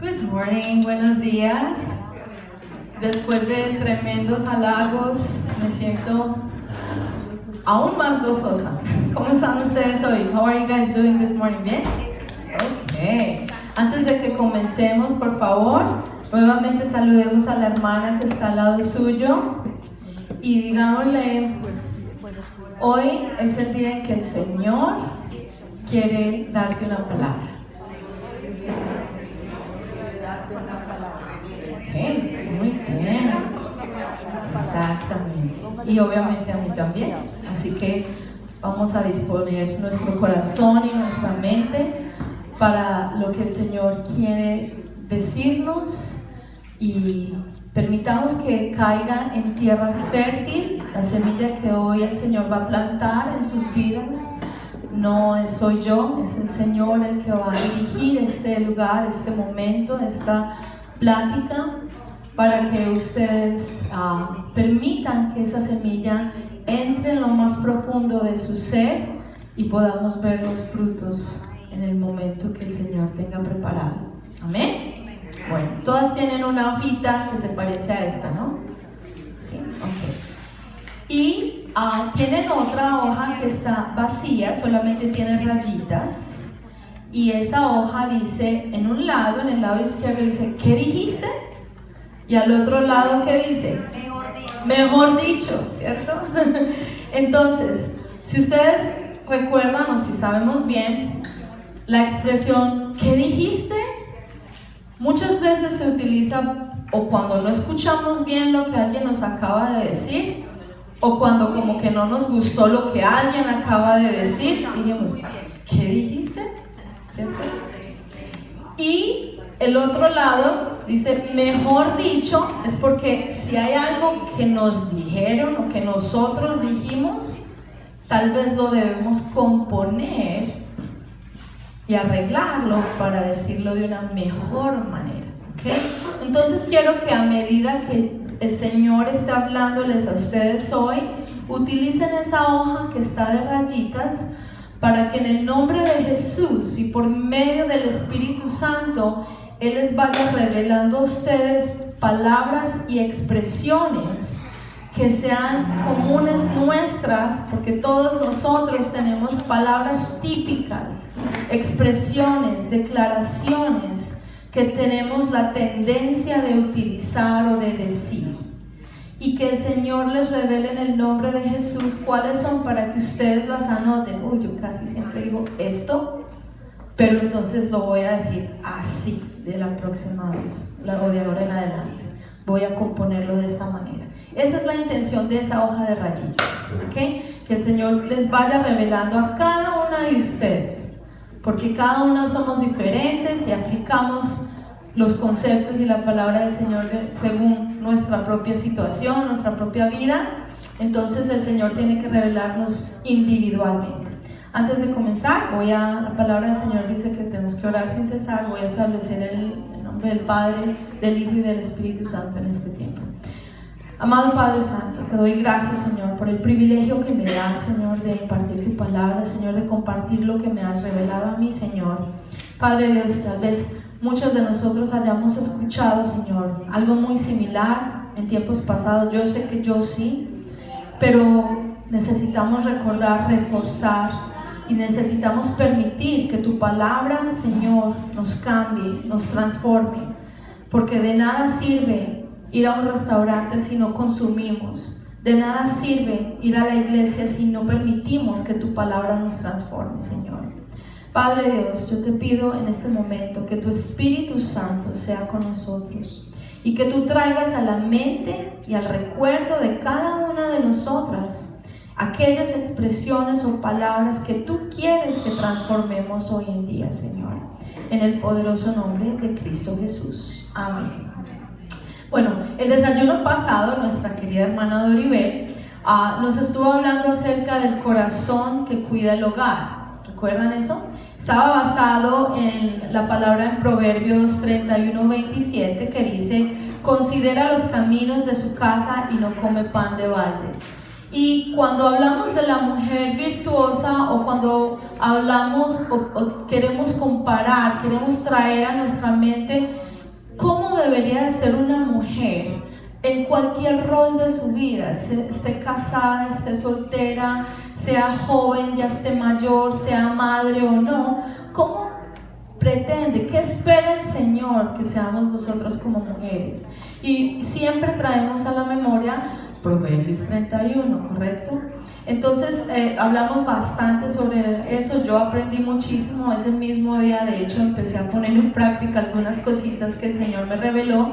Good morning, buenos días. Después de tremendos halagos, me siento aún más gozosa. ¿Cómo están ustedes hoy? How are you guys doing this morning? ¿Bien? Ok. Antes de que comencemos, por favor, nuevamente saludemos a la hermana que está al lado suyo y digámosle, hoy es el día en que el Señor quiere darte una palabra. Ok, muy bien. Exactamente. Y obviamente a mí también. Así que vamos a disponer nuestro corazón y nuestra mente para lo que el Señor quiere decirnos y permitamos que caiga en tierra fértil la semilla que hoy el Señor va a plantar en sus vidas. No soy yo, es el Señor el que va a dirigir este lugar, este momento, esta plática, para que ustedes permitan que esa semilla entre en lo más profundo de su ser y podamos ver los frutos en el momento que el Señor tenga preparado. Amén. Bueno, todas tienen una hojita que se parece a esta, ¿no? Sí, ok. Y tienen otra hoja que está vacía, solamente tiene rayitas. Y esa hoja dice, en un lado, en el lado izquierdo dice, ¿qué dijiste? Y al otro lado, ¿qué dice? Mejor dicho, ¿cierto? Entonces, si ustedes recuerdan o si sabemos bien, la expresión, ¿qué dijiste? Muchas veces se utiliza o cuando no escuchamos bien lo que alguien nos acaba de decir, o cuando como que no nos gustó lo que alguien acaba de decir, y dijimos, ¿qué dijiste? ¿Cierto? Y el otro lado dice, mejor dicho, es porque si hay algo que nos dijeron o que nosotros dijimos, tal vez lo debemos componer y arreglarlo para decirlo de una mejor manera, ¿ok? Entonces quiero que a medida que el Señor está hablándoles a ustedes hoy, utilicen esa hoja que está de rayitas para que en el nombre de Jesús y por medio del Espíritu Santo Él les vaya revelando a ustedes palabras y expresiones que sean comunes nuestras, porque todos nosotros tenemos palabras típicas, expresiones, declaraciones que tenemos la tendencia de utilizar o de decir. Y que el Señor les revele en el nombre de Jesús cuáles son para que ustedes las anoten. Uy, yo casi siempre digo esto, pero entonces lo voy a decir así de la próxima vez, o de ahora en adelante. Voy a componerlo de esta manera. Esa es la intención de esa hoja de rayitas, ¿ok? Que el Señor les vaya revelando a cada una de ustedes, porque cada uno somos diferentes y aplicamos los conceptos y la palabra del Señor según nuestra propia situación, nuestra propia vida. Entonces el Señor tiene que revelarnos individualmente. Antes de comenzar, la palabra del Señor dice que tenemos que orar sin cesar. Voy a establecer el nombre del Padre, del Hijo y del Espíritu Santo en este tiempo. Amado Padre Santo, te doy gracias, Señor, por el privilegio que me das, Señor, de impartir tu palabra, Señor, de compartir lo que me has revelado a mí, Señor. Padre Dios, tal vez muchos de nosotros hayamos escuchado, Señor, algo muy similar en tiempos pasados. Yo sé que yo sí, pero necesitamos recordar, reforzar y necesitamos permitir que tu palabra, Señor, nos cambie, nos transforme, porque de nada sirve ir a un restaurante si no consumimos. De nada sirve ir a la iglesia si no permitimos que tu palabra nos transforme, Señor. Padre Dios, yo te pido en este momento que tu Espíritu Santo sea con nosotros y que tú traigas a la mente y al recuerdo de cada una de nosotras aquellas expresiones o palabras que tú quieres que transformemos hoy en día, Señor. En el poderoso nombre de Cristo Jesús. Amén. Bueno, el desayuno pasado, nuestra querida hermana Doribel nos estuvo hablando acerca del corazón que cuida el hogar. ¿Recuerdan eso? Estaba basado en la palabra en Proverbios 31:27 que dice: considera los caminos de su casa y no come pan de balde. Y cuando hablamos de la mujer virtuosa, o cuando hablamos o queremos comparar, queremos traer a nuestra mente cómo debería de ser una mujer en cualquier rol de su vida, esté casada, esté soltera, sea joven, ya esté mayor, sea madre o no. ¿Cómo pretende, qué espera el Señor que seamos nosotros como mujeres? Y siempre traemos a la memoria Proverbios 31, ¿correcto? Entonces hablamos bastante sobre eso. Yo aprendí muchísimo ese mismo día. De hecho, empecé a poner en práctica algunas cositas que el Señor me reveló.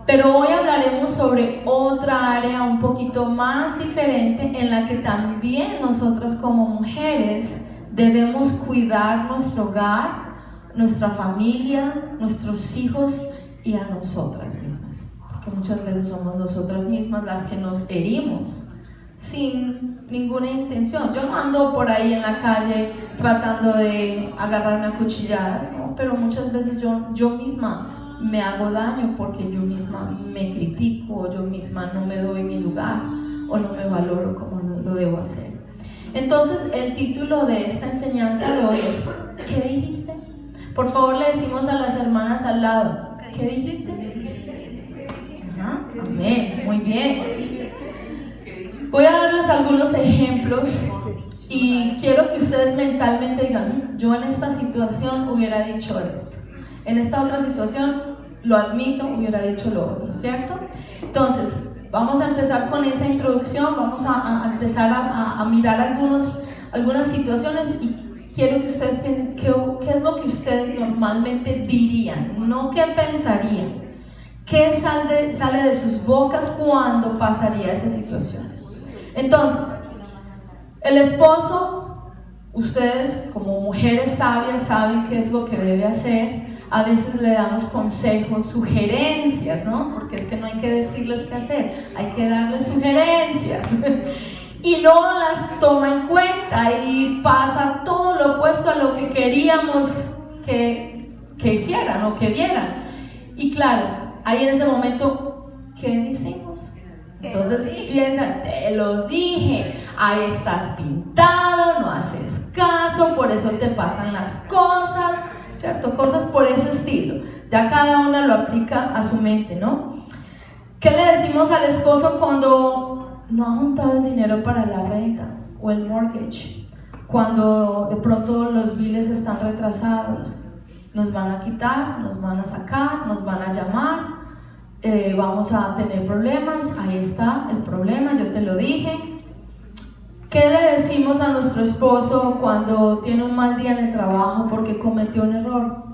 Pero hoy hablaremos sobre otra área un poquito más diferente, en la que también nosotras como mujeres debemos cuidar nuestro hogar, nuestra familia, nuestros hijos y a nosotras mismas, porque muchas veces somos nosotras mismas las que nos herimos sin ninguna intención. Yo no ando por ahí en la calle tratando de agarrarme a cuchilladas, ¿no? Pero muchas veces yo misma me hago daño porque yo misma me critico, o yo misma no me doy mi lugar o no me valoro como lo debo hacer. Entonces el título de esta enseñanza de hoy es ¿qué dijiste? Por favor, le decimos a las hermanas al lado, ¿qué dijiste? Ajá, amén, muy bien. Voy a darles algunos ejemplos y quiero que ustedes mentalmente digan, yo en esta situación hubiera dicho esto. En esta otra situación, lo admito, hubiera dicho lo otro, ¿cierto? Entonces, vamos a empezar con esa introducción, vamos a empezar a mirar algunas situaciones y quiero que ustedes piensen qué es lo que ustedes normalmente dirían, no qué pensarían, qué sale de sus bocas cuando pasaría esa situación. Entonces, el esposo, ustedes como mujeres sabias saben qué es lo que debe hacer. A veces le damos consejos, sugerencias, ¿no? Porque es que no hay que decirles qué hacer, hay que darles sugerencias. Y no las toma en cuenta y pasa todo lo opuesto a lo que queríamos que hicieran o que vieran. Y claro, ahí en ese momento, ¿qué decimos? Entonces piensan, te lo dije, ahí estás pintado, no haces caso, por eso te pasan las cosas, ¿cierto? Cosas por ese estilo. Ya cada una lo aplica a su mente, ¿no? ¿Qué le decimos al esposo cuando no ha juntado el dinero para la renta o el mortgage? Cuando de pronto los biles están retrasados, nos van a quitar, nos van a sacar, nos van a llamar, vamos a tener problemas. Ahí está el problema, yo te lo dije. ¿Qué le decimos a nuestro esposo cuando tiene un mal día en el trabajo porque cometió un error?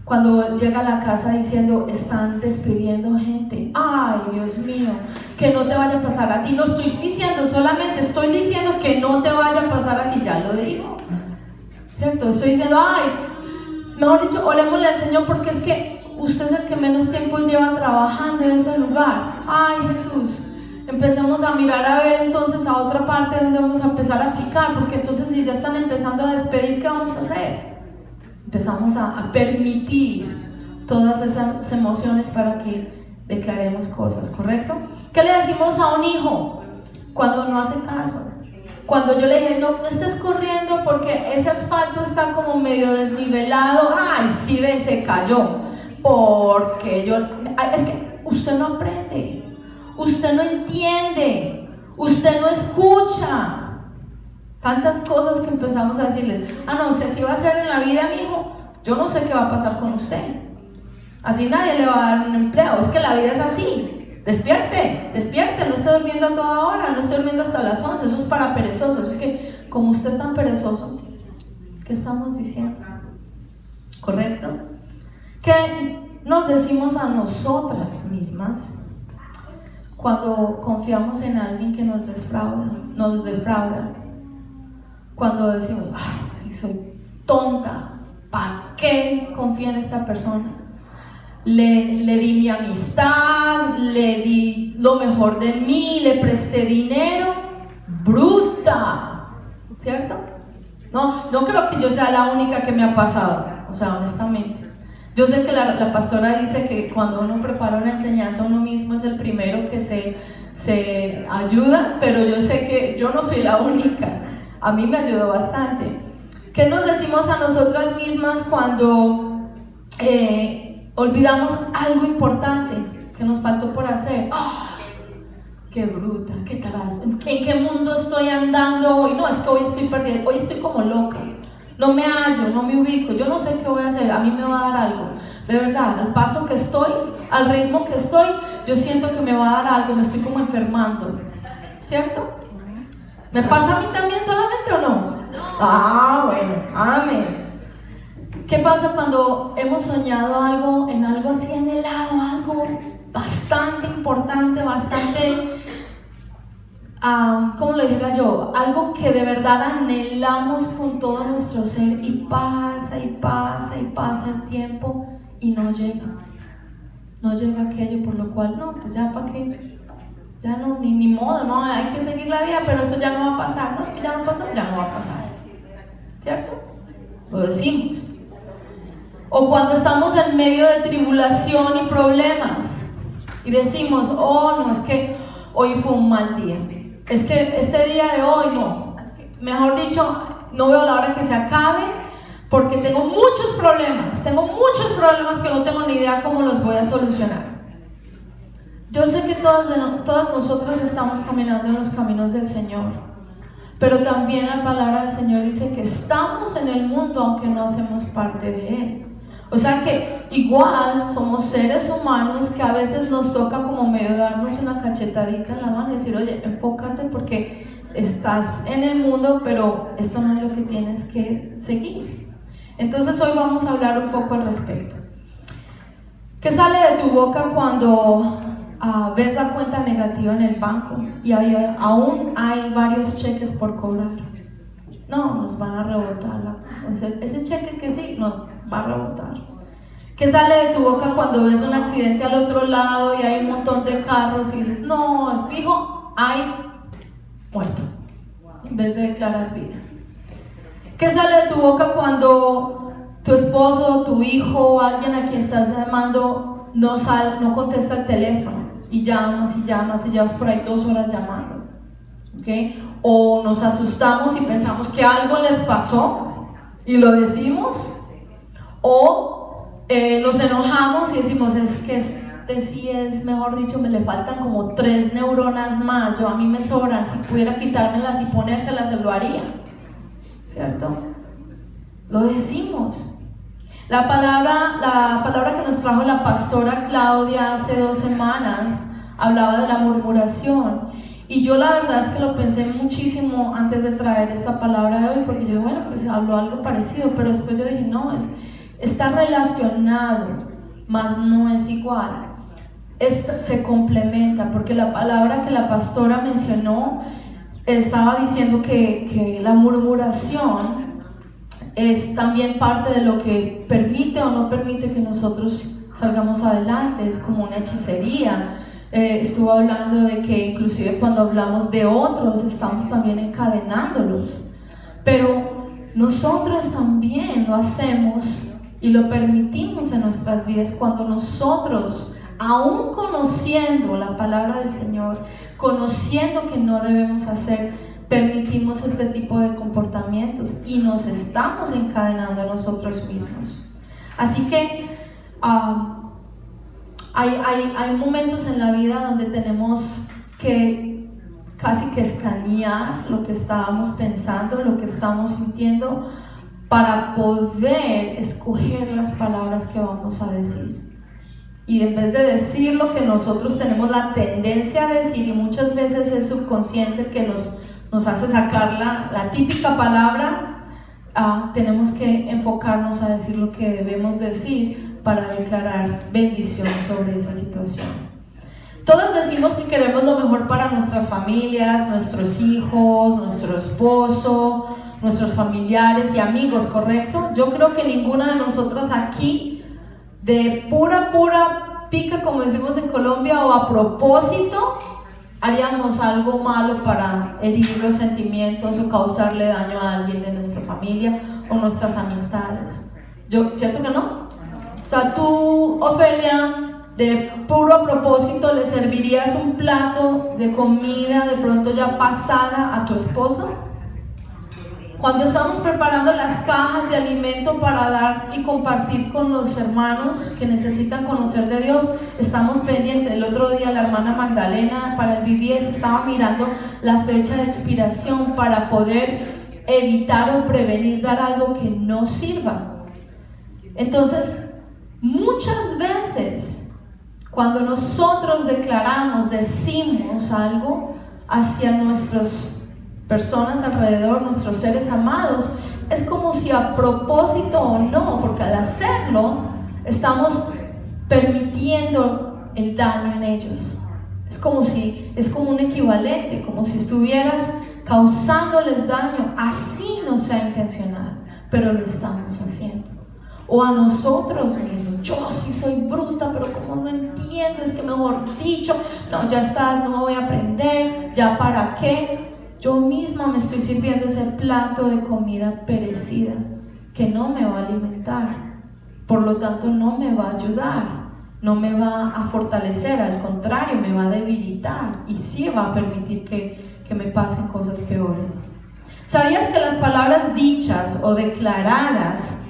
Cuando llega a la casa diciendo, están despidiendo gente. Ay, Dios mío, que no te vaya a pasar a ti. No estoy diciendo, solamente estoy diciendo que no te vaya a pasar a ti, ya lo digo, ¿cierto? Estoy diciendo, ay, mejor dicho, orémosle al Señor porque es que usted es el que menos tiempo lleva trabajando en ese lugar. Ay, Jesús. Empecemos a mirar a ver entonces a otra parte donde vamos a empezar a aplicar, porque entonces si ya están empezando a despedir, ¿qué vamos a hacer? Empezamos a permitir todas esas emociones para que declaremos cosas, ¿correcto? ¿Qué le decimos a un hijo cuando no hace caso? Cuando yo le dije, no estés corriendo porque ese asfalto está como medio desnivelado, ay, sí, ve, se cayó, porque es que usted no aprende. Usted no entiende, usted no escucha. Tantas cosas que empezamos a decirles, no, si así va a ser en la vida, mijo, yo no sé qué va a pasar con usted. Así nadie le va a dar un empleo, es que la vida es así. Despierte, no esté durmiendo a toda hora, no esté durmiendo hasta las 11, eso es para perezosos. Es que como usted es tan perezoso, ¿qué estamos diciendo? ¿Correcto? ¿Qué nos decimos a nosotras mismas cuando confiamos en alguien que nos defrauda? Cuando decimos, ay, sí, soy tonta, ¿para qué confié en esta persona? Le di mi amistad, le di lo mejor de mí, le presté dinero, bruta, ¿cierto? No creo que yo sea la única que me ha pasado, o sea, honestamente. Yo sé que la pastora dice que cuando uno prepara una enseñanza, uno mismo es el primero que se ayuda, pero yo sé que yo no soy la única. A mí me ayudó bastante. ¿Qué nos decimos a nosotras mismas cuando olvidamos algo importante que nos faltó por hacer. ¡Qué bruta! ¡Qué tarazo! ¿En qué mundo estoy andando hoy? No, es que hoy estoy perdida, hoy estoy como loca. No me hallo, no me ubico, yo no sé qué voy a hacer, a mí me va a dar algo. De verdad, al paso que estoy, al ritmo que estoy, yo siento que me va a dar algo, me estoy como enfermando. ¿Cierto? ¿Me pasa a mí también solamente o no? Bueno, amén. ¿Qué pasa cuando hemos soñado algo, en algo así anhelado, algo bastante importante, bastante, ¿cómo lo dijera yo? Algo que de verdad anhelamos con todo nuestro ser y pasa y pasa y pasa el tiempo y no llega. No llega aquello por lo cual, no, pues ya para qué, ya no, ni modo, no, hay que seguir la vida, pero eso ya no va a pasar. No, es que ya no pasó, ya no va a pasar. ¿Cierto? Lo decimos. O cuando estamos en medio de tribulación y problemas y decimos, no, es que hoy fue un mal día. Es que este día de hoy no. Mejor dicho, no veo la hora que se acabe porque tengo muchos problemas que no tengo ni idea cómo los voy a solucionar. Yo sé que todas nosotras estamos caminando en los caminos del Señor, pero también la palabra del Señor dice que estamos en el mundo aunque no hacemos parte de Él. O sea que igual somos seres humanos que a veces nos toca como medio darnos una cachetadita en la mano y decir, oye, enfócate porque estás en el mundo, pero esto no es lo que tienes que seguir. Entonces hoy vamos a hablar un poco al respecto. ¿Qué sale de tu boca cuando ves la cuenta negativa en el banco y aún hay varios cheques por cobrar? No, nos van a rebotar ese cheque que sí, no, va a rebotar. ¿Qué sale de tu boca cuando ves un accidente al otro lado y hay un montón de carros y dices, no, fijo, hay muerto, en vez de declarar vida? ¿Qué sale de tu boca cuando tu esposo, tu hijo, alguien a quien estás llamando no contesta el teléfono y llamas y llamas y llevas por ahí 2 horas llamando? ¿Okay? O nos asustamos y pensamos que algo les pasó y lo decimos, o nos enojamos y decimos, es que sí es, mejor dicho, me le faltan como 3 neuronas más, a mí me sobran, si pudiera quitármelas y ponérselas, se lo haría, ¿cierto? Lo decimos. La palabra que nos trajo la pastora Claudia hace 2 semanas hablaba de la murmuración. Y yo la verdad es que lo pensé muchísimo antes de traer esta palabra de hoy, porque yo, bueno, pues habló algo parecido, pero después yo dije, no, está relacionado, mas no es igual. Se complementa, porque la palabra que la pastora mencionó estaba diciendo que la murmuración es también parte de lo que permite o no permite que nosotros salgamos adelante, es como una hechicería. Estuvo hablando de que inclusive cuando hablamos de otros estamos también encadenándolos, pero nosotros también lo hacemos y lo permitimos en nuestras vidas cuando nosotros, aún conociendo la palabra del Señor, conociendo que no debemos hacer, permitimos este tipo de comportamientos y nos estamos encadenando a nosotros mismos. Así que hay momentos en la vida donde tenemos que casi que escanear lo que estábamos pensando, lo que estamos sintiendo, para poder escoger las palabras que vamos a decir. Y en vez de decir lo que nosotros tenemos la tendencia a decir, y muchas veces es subconsciente que nos hace sacar la típica palabra, tenemos que enfocarnos a decir lo que debemos decir para declarar bendición sobre esa situación. Todos decimos que queremos lo mejor para nuestras familias, nuestros hijos, nuestro esposo, nuestros familiares y amigos, ¿correcto? Yo creo que ninguna de nosotras aquí, de pura pica, como decimos en Colombia, o a propósito, haríamos algo malo para herir los sentimientos o causarle daño a alguien de nuestra familia o nuestras amistades. ¿Cierto que no? O sea, tú, Ofelia, de puro propósito, ¿le servirías un plato de comida de pronto ya pasada a tu esposo? Cuando estamos preparando las cajas de alimento para dar y compartir con los hermanos que necesitan conocer de Dios, estamos pendientes. El otro día la hermana Magdalena para el BBS estaba mirando la fecha de expiración para poder evitar o prevenir dar algo que no sirva. Entonces, muchas veces cuando nosotros decimos algo hacia nuestras personas alrededor, nuestros seres amados, es como si a propósito o no, porque al hacerlo estamos permitiendo el daño en ellos. Es como un equivalente, como si estuvieras causándoles daño, así no sea intencional, pero lo estamos haciendo. O a nosotros mismos, yo sí soy bruta, pero como no entiendo, es que mejor dicho, no, ya está, no voy a aprender, ya para qué. Yo misma me estoy sirviendo ese plato de comida perecida que no me va a alimentar, por lo tanto no me va a ayudar, no me va a fortalecer, al contrario, me va a debilitar y sí va a permitir que me pasen cosas peores. ¿Sabías que las palabras dichas o declaradas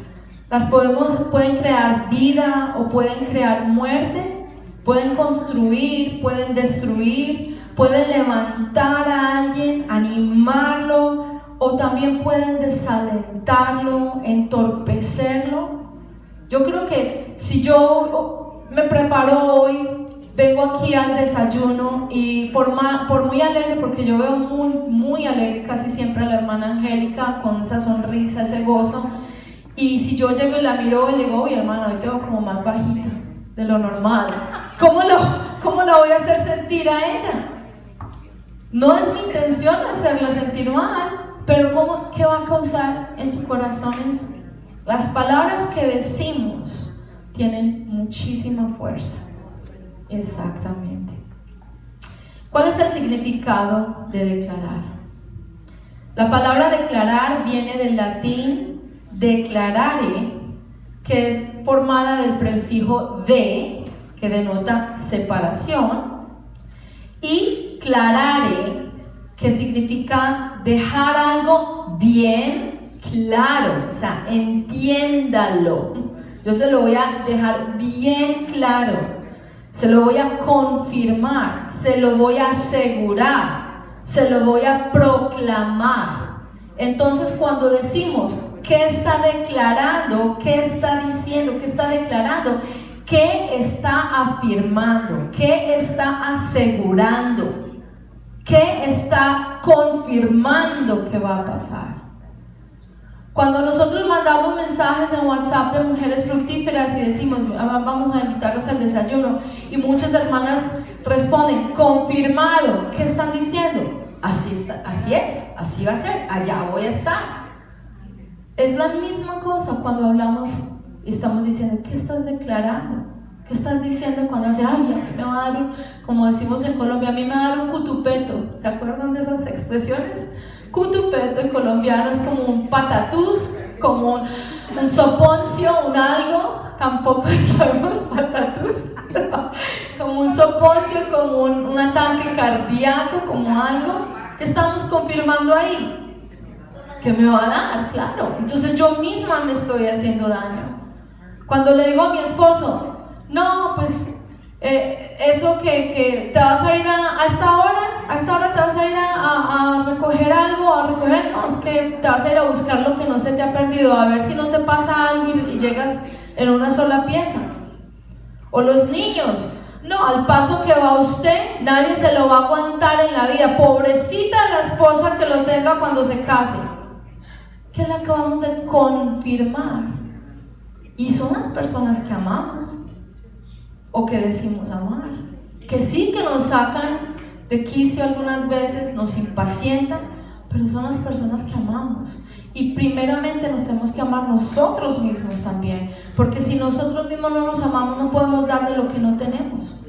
pueden crear vida o pueden crear muerte? Pueden construir, pueden destruir, pueden levantar a alguien, animarlo, o también pueden desalentarlo, entorpecerlo. Yo creo que si yo me preparo hoy, vengo aquí al desayuno y por muy alegre, porque yo veo muy alegre casi siempre a la hermana Angélica con esa sonrisa, ese gozo, y si yo llego y la miro y le digo, oye hermana, hoy te veo como más bajita de lo normal, ¿cómo la voy a hacer sentir a ella? No es mi intención hacerla sentir mal, pero ¿qué va a causar en su corazón eso? Las palabras que decimos tienen muchísima fuerza. Exactamente. ¿Cuál es el significado de declarar? La palabra declarar viene del latín declarare, que es formada del prefijo de, que denota separación, y clarare, que significa dejar algo bien claro, o sea, entiéndalo. Yo se lo voy a dejar bien claro, se lo voy a confirmar, se lo voy a asegurar, se lo voy a proclamar. Entonces, cuando decimos ¿qué está declarando? ¿Qué está diciendo? ¿Qué está declarando? ¿Qué está afirmando? ¿Qué está asegurando? ¿Qué está confirmando que va a pasar? Cuando nosotros mandamos mensajes en WhatsApp de mujeres fructíferas y decimos vamos a invitarlas al desayuno, y muchas hermanas responden confirmado, ¿qué están diciendo? Así está, así es, así va a ser, allá voy a estar. Es la misma cosa cuando hablamos y estamos diciendo, ¿qué estás declarando? ¿Qué estás diciendo cuando haces, ay, a mí me va a dar como decimos en Colombia, a mí me va a dar un cutupeto? ¿Se acuerdan de esas expresiones? Cutupeto en colombiano es como un patatús, como un soponcio, un algo, tampoco sabemos patatús, como un soponcio, como un ataque cardíaco, como algo que estamos confirmando ahí. ¿Qué me va a dar? Claro. Entonces yo misma me estoy haciendo daño. Cuando le digo a mi esposo, no, pues eso que te vas a ir a esta hora te vas a ir a recoger algo, no, es que te vas a ir a buscar lo que no se te ha perdido, a ver si no te pasa algo y llegas en una sola pieza. O los niños, no, al paso que va usted, nadie se lo va a aguantar en la vida, pobrecita la esposa que lo tenga cuando se case. ¿Qué le acabamos de confirmar? Y son las personas que amamos o que decimos amar, que sí que nos sacan de quicio algunas veces, nos impacientan, pero son las personas que amamos. Y primeramente nos tenemos que amar nosotros mismos también, porque si nosotros mismos no nos amamos, no podemos dar de lo que no tenemos.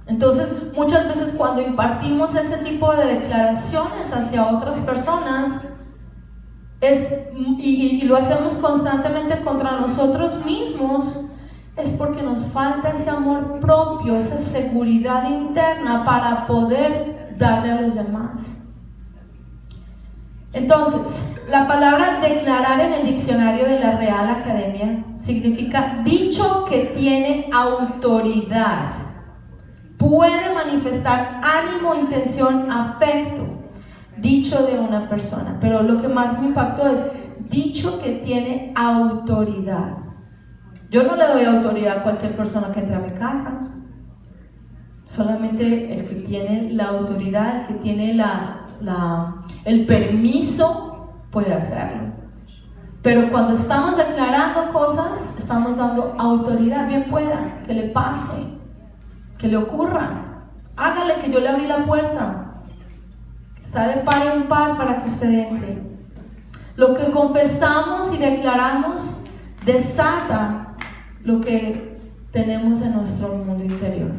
Entonces, muchas veces cuando impartimos ese tipo de declaraciones hacia otras personas, y lo hacemos constantemente contra nosotros mismos, es porque nos falta ese amor propio, esa seguridad interna para poder darle a los demás. Entonces, La palabra declarar en el diccionario de la Real Academia significa dicho que tiene autoridad. Puede manifestar ánimo, intención, afecto, dicho de una persona. Pero lo que más me impactó es dicho que tiene autoridad. Yo no le doy autoridad a cualquier persona que entre a mi casa. Solamente el que tiene la autoridad, el que tiene el permiso, puede hacerlo. Pero cuando estamos declarando cosas, estamos dando autoridad. Bien pueda, que le pase, que le ocurra. Hágale, que yo le abrí la puerta. Está de par en par para que usted entre. Lo que confesamos y declaramos desata lo que tenemos en nuestro mundo interior.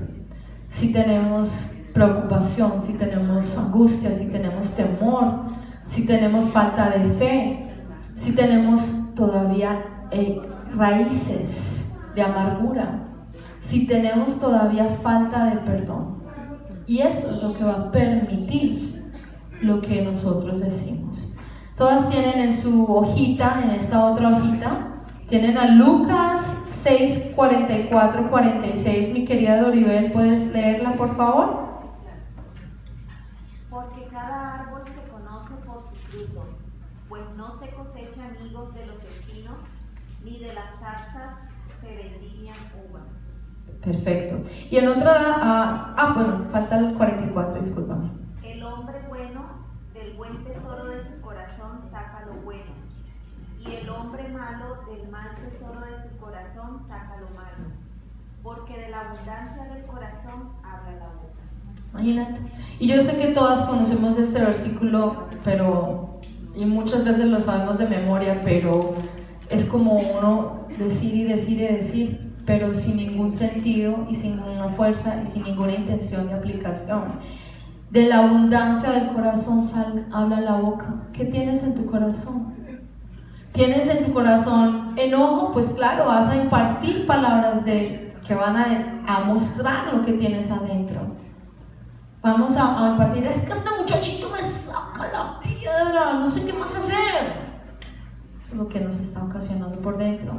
Si tenemos preocupación, si tenemos angustia, si tenemos temor, si tenemos falta de fe, si tenemos todavía raíces de amargura, si tenemos todavía falta de perdón. Y eso es lo que va a permitir lo que nosotros decimos. Todas tienen en su hojita, en esta otra hojita, tienen a Lucas 6, 44, 46. Mi querida Doribel, ¿puedes leerla, por favor? Porque cada árbol se conoce por su fruto, pues no se cosechan higos de los espinos, ni de las zarzas se vendimian uvas. Perfecto. Y en otra, bueno, falta el 44, discúlpame. El hombre bueno del buen tesoro de su corazón saca lo bueno, y el hombre malo del mal tesoro de su corazón saca lo malo, porque de la abundancia del corazón habla la boca. Imagínate. Y yo sé que todas conocemos este versículo, y muchas veces lo sabemos de memoria, pero es como uno decir y decir y decir, pero sin ningún sentido y sin ninguna fuerza y sin ninguna intención de aplicación. De la abundancia del corazón habla la boca. ¿Qué tienes en tu corazón? ¿Tienes en tu corazón enojo? Pues claro, vas a impartir palabras que van a mostrar lo que tienes adentro. Vamos a impartir, es que este muchachito me saca la piedra, no sé qué más hacer. Eso es lo que nos está ocasionando por dentro.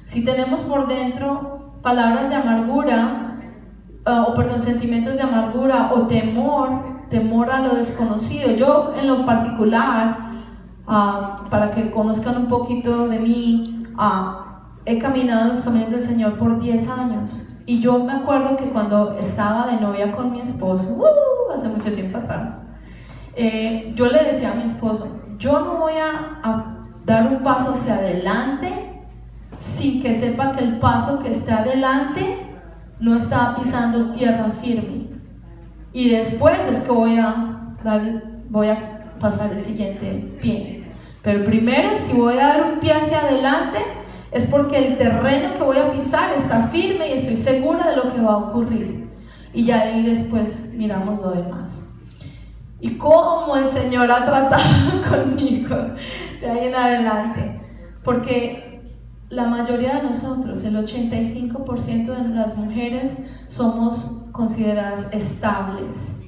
Si tenemos por dentro palabras de amargura, sentimientos de amargura o temor a lo desconocido. Yo en lo particular, para que conozcan un poquito de mí, he caminado en los caminos del Señor por 10 años. Y yo me acuerdo que cuando estaba de novia con mi esposo, hace mucho tiempo atrás, yo le decía a mi esposo, yo no voy a dar un paso hacia adelante sin que sepa que el paso que está adelante no está pisando tierra firme. Y después es que voy a pasar el siguiente pie. Pero primero, si voy a dar un pie hacia adelante, es porque el terreno que voy a pisar está firme y estoy segura de lo que va a ocurrir. Y ya ahí después miramos lo demás. Y cómo el Señor ha tratado conmigo de ahí en adelante. Porque la mayoría de nosotros, el 85% de las mujeres, somos consideradas estables.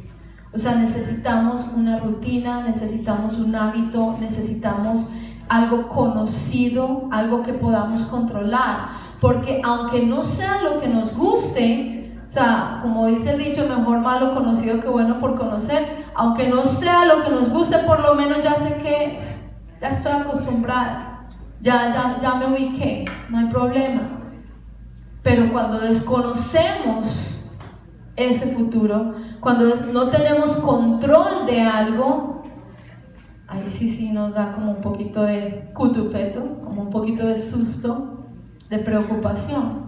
O sea, necesitamos una rutina, necesitamos un hábito, necesitamos algo conocido, algo que podamos controlar, porque aunque no sea lo que nos guste, o sea, como dice el dicho, mejor malo conocido que bueno por conocer, aunque no sea lo que nos guste, por lo menos ya sé qué es, ya estoy acostumbrada, ya me ubiqué, no hay problema. Pero cuando desconocemos ese futuro, cuando no tenemos control de algo, ahí sí nos da como un poquito de cutupeto, como un poquito de susto, de preocupación.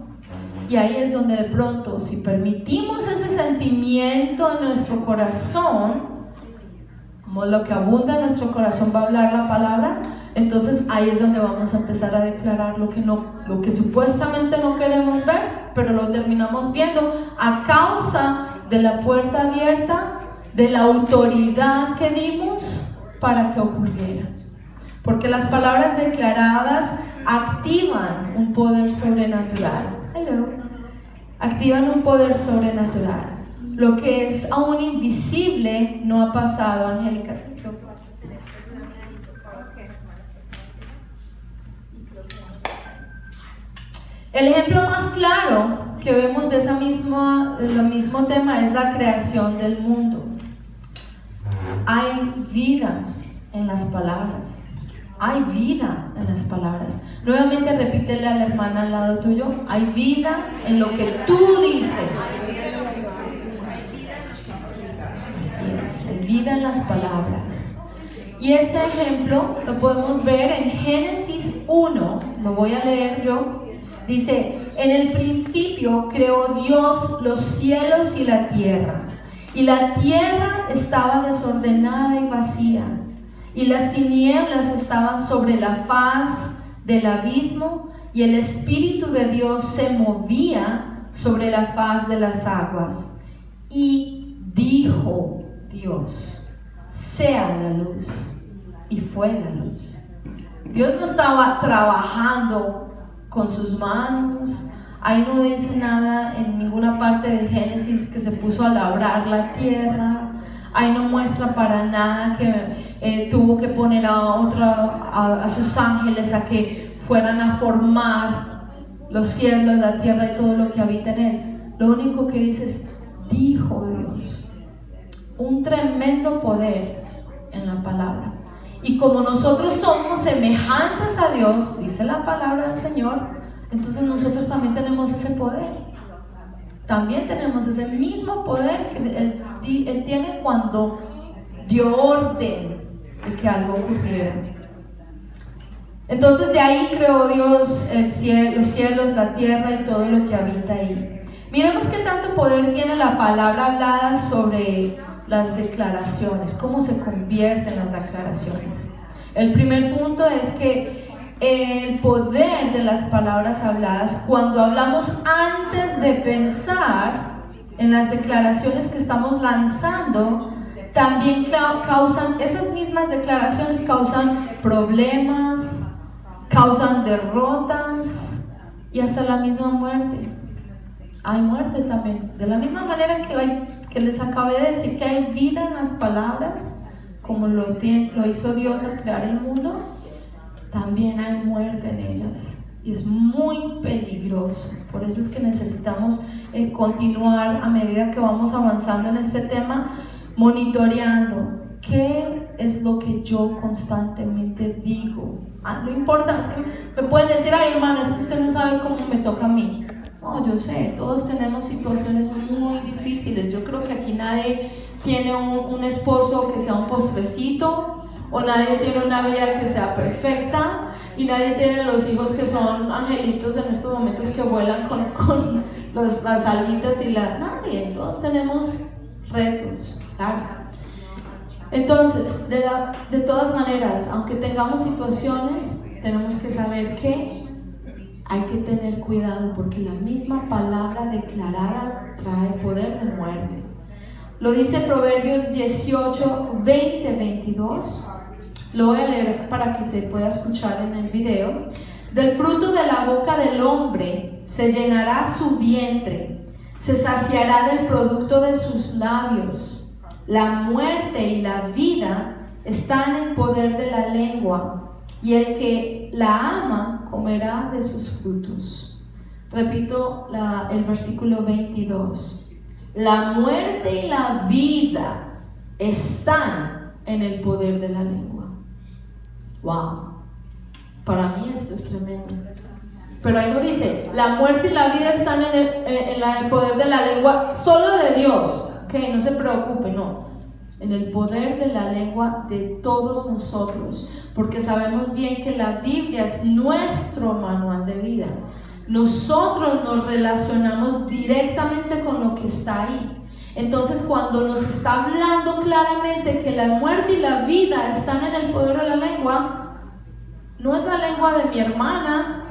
Y ahí es donde de pronto, si permitimos ese sentimiento en nuestro corazón, como lo que abunda en nuestro corazón va a hablar la palabra, entonces ahí es donde vamos a empezar a declarar lo que supuestamente no queremos ver, pero lo terminamos viendo a causa de la puerta abierta, de la autoridad que dimos para que ocurriera. Porque las palabras declaradas activan un poder sobrenatural. Activan un poder sobrenatural. Lo que es aún invisible no ha pasado, Angélica. El ejemplo más claro que vemos de del mismo tema es la creación del mundo. Hay vida en las palabras. Hay vida en las palabras. Nuevamente repítele a la hermana al lado tuyo. Hay vida en lo que tú dices. Así es, hay vida en las palabras. Y ese ejemplo lo podemos ver en Génesis 1. Lo voy a leer yo. Dice: en el principio creó Dios los cielos y la tierra. Y la tierra estaba desordenada y vacía, y las tinieblas estaban sobre la faz del abismo, y el Espíritu de Dios se movía sobre la faz de las aguas. Y dijo Dios: sea la luz, y fue la luz. Dios no estaba trabajando con sus manos. Ahí no dice nada en ninguna parte de Génesis que se puso a labrar la tierra. Ahí no muestra para nada que tuvo que poner a sus ángeles a que fueran a formar los cielos, la tierra y todo lo que habita en él. Lo único que dice es: dijo Dios. Un tremendo poder en la palabra. Y como nosotros somos semejantes a Dios, dice la palabra del Señor, entonces nosotros también tenemos ese poder. También tenemos ese mismo poder que Él tiene cuando dio orden de que algo ocurriera. Entonces de ahí creó Dios los cielos, la tierra y todo lo que habita ahí. Miremos qué tanto poder tiene la palabra hablada sobre las declaraciones, cómo se convierten las declaraciones. El primer punto es que el poder de las palabras habladas, cuando hablamos antes de pensar en las declaraciones que estamos lanzando, también causan, esas mismas declaraciones causan problemas, causan derrotas y hasta la misma muerte. Hay muerte también, de la misma manera que les acabé de decir que hay vida en las palabras, como lo hizo Dios al crear el mundo, también hay muerte en ellas y es muy peligroso. Por eso es que necesitamos continuar a medida que vamos avanzando en este tema, monitoreando qué es lo que yo constantemente digo. No importa, es que me pueden decir: ay, hermano, es que usted no sabe cómo me toca a mí. No, yo sé, todos tenemos situaciones muy difíciles. Yo creo que aquí nadie tiene un esposo que sea un postrecito, o nadie tiene una vida que sea perfecta, y nadie tiene los hijos que son angelitos en estos momentos que vuelan con las alitas y nadie. Todos tenemos retos, claro. Entonces, de todas maneras, aunque tengamos situaciones, tenemos que saber que hay que tener cuidado, porque la misma palabra declarada trae poder de muerte. Lo dice Proverbios 18, 20, 22. Lo voy a leer para que se pueda escuchar en el video. Del fruto de la boca del hombre se llenará su vientre, se saciará del producto de sus labios. La muerte y la vida están en el poder de la lengua, y el que la ama comerá de sus frutos. Repito el versículo 22. La muerte y la vida están en el poder de la lengua. Wow, para mí esto es tremendo. Pero ahí no dice: la muerte y la vida están en el poder de la lengua solo de Dios. Ok, no se preocupe, no. En el poder de la lengua de todos nosotros, porque sabemos bien que la Biblia es nuestro manual de vida. Nosotros nos relacionamos directamente con lo que está ahí. Entonces, cuando nos está hablando claramente que la muerte y la vida están en el poder de la lengua, no es la lengua de mi hermana,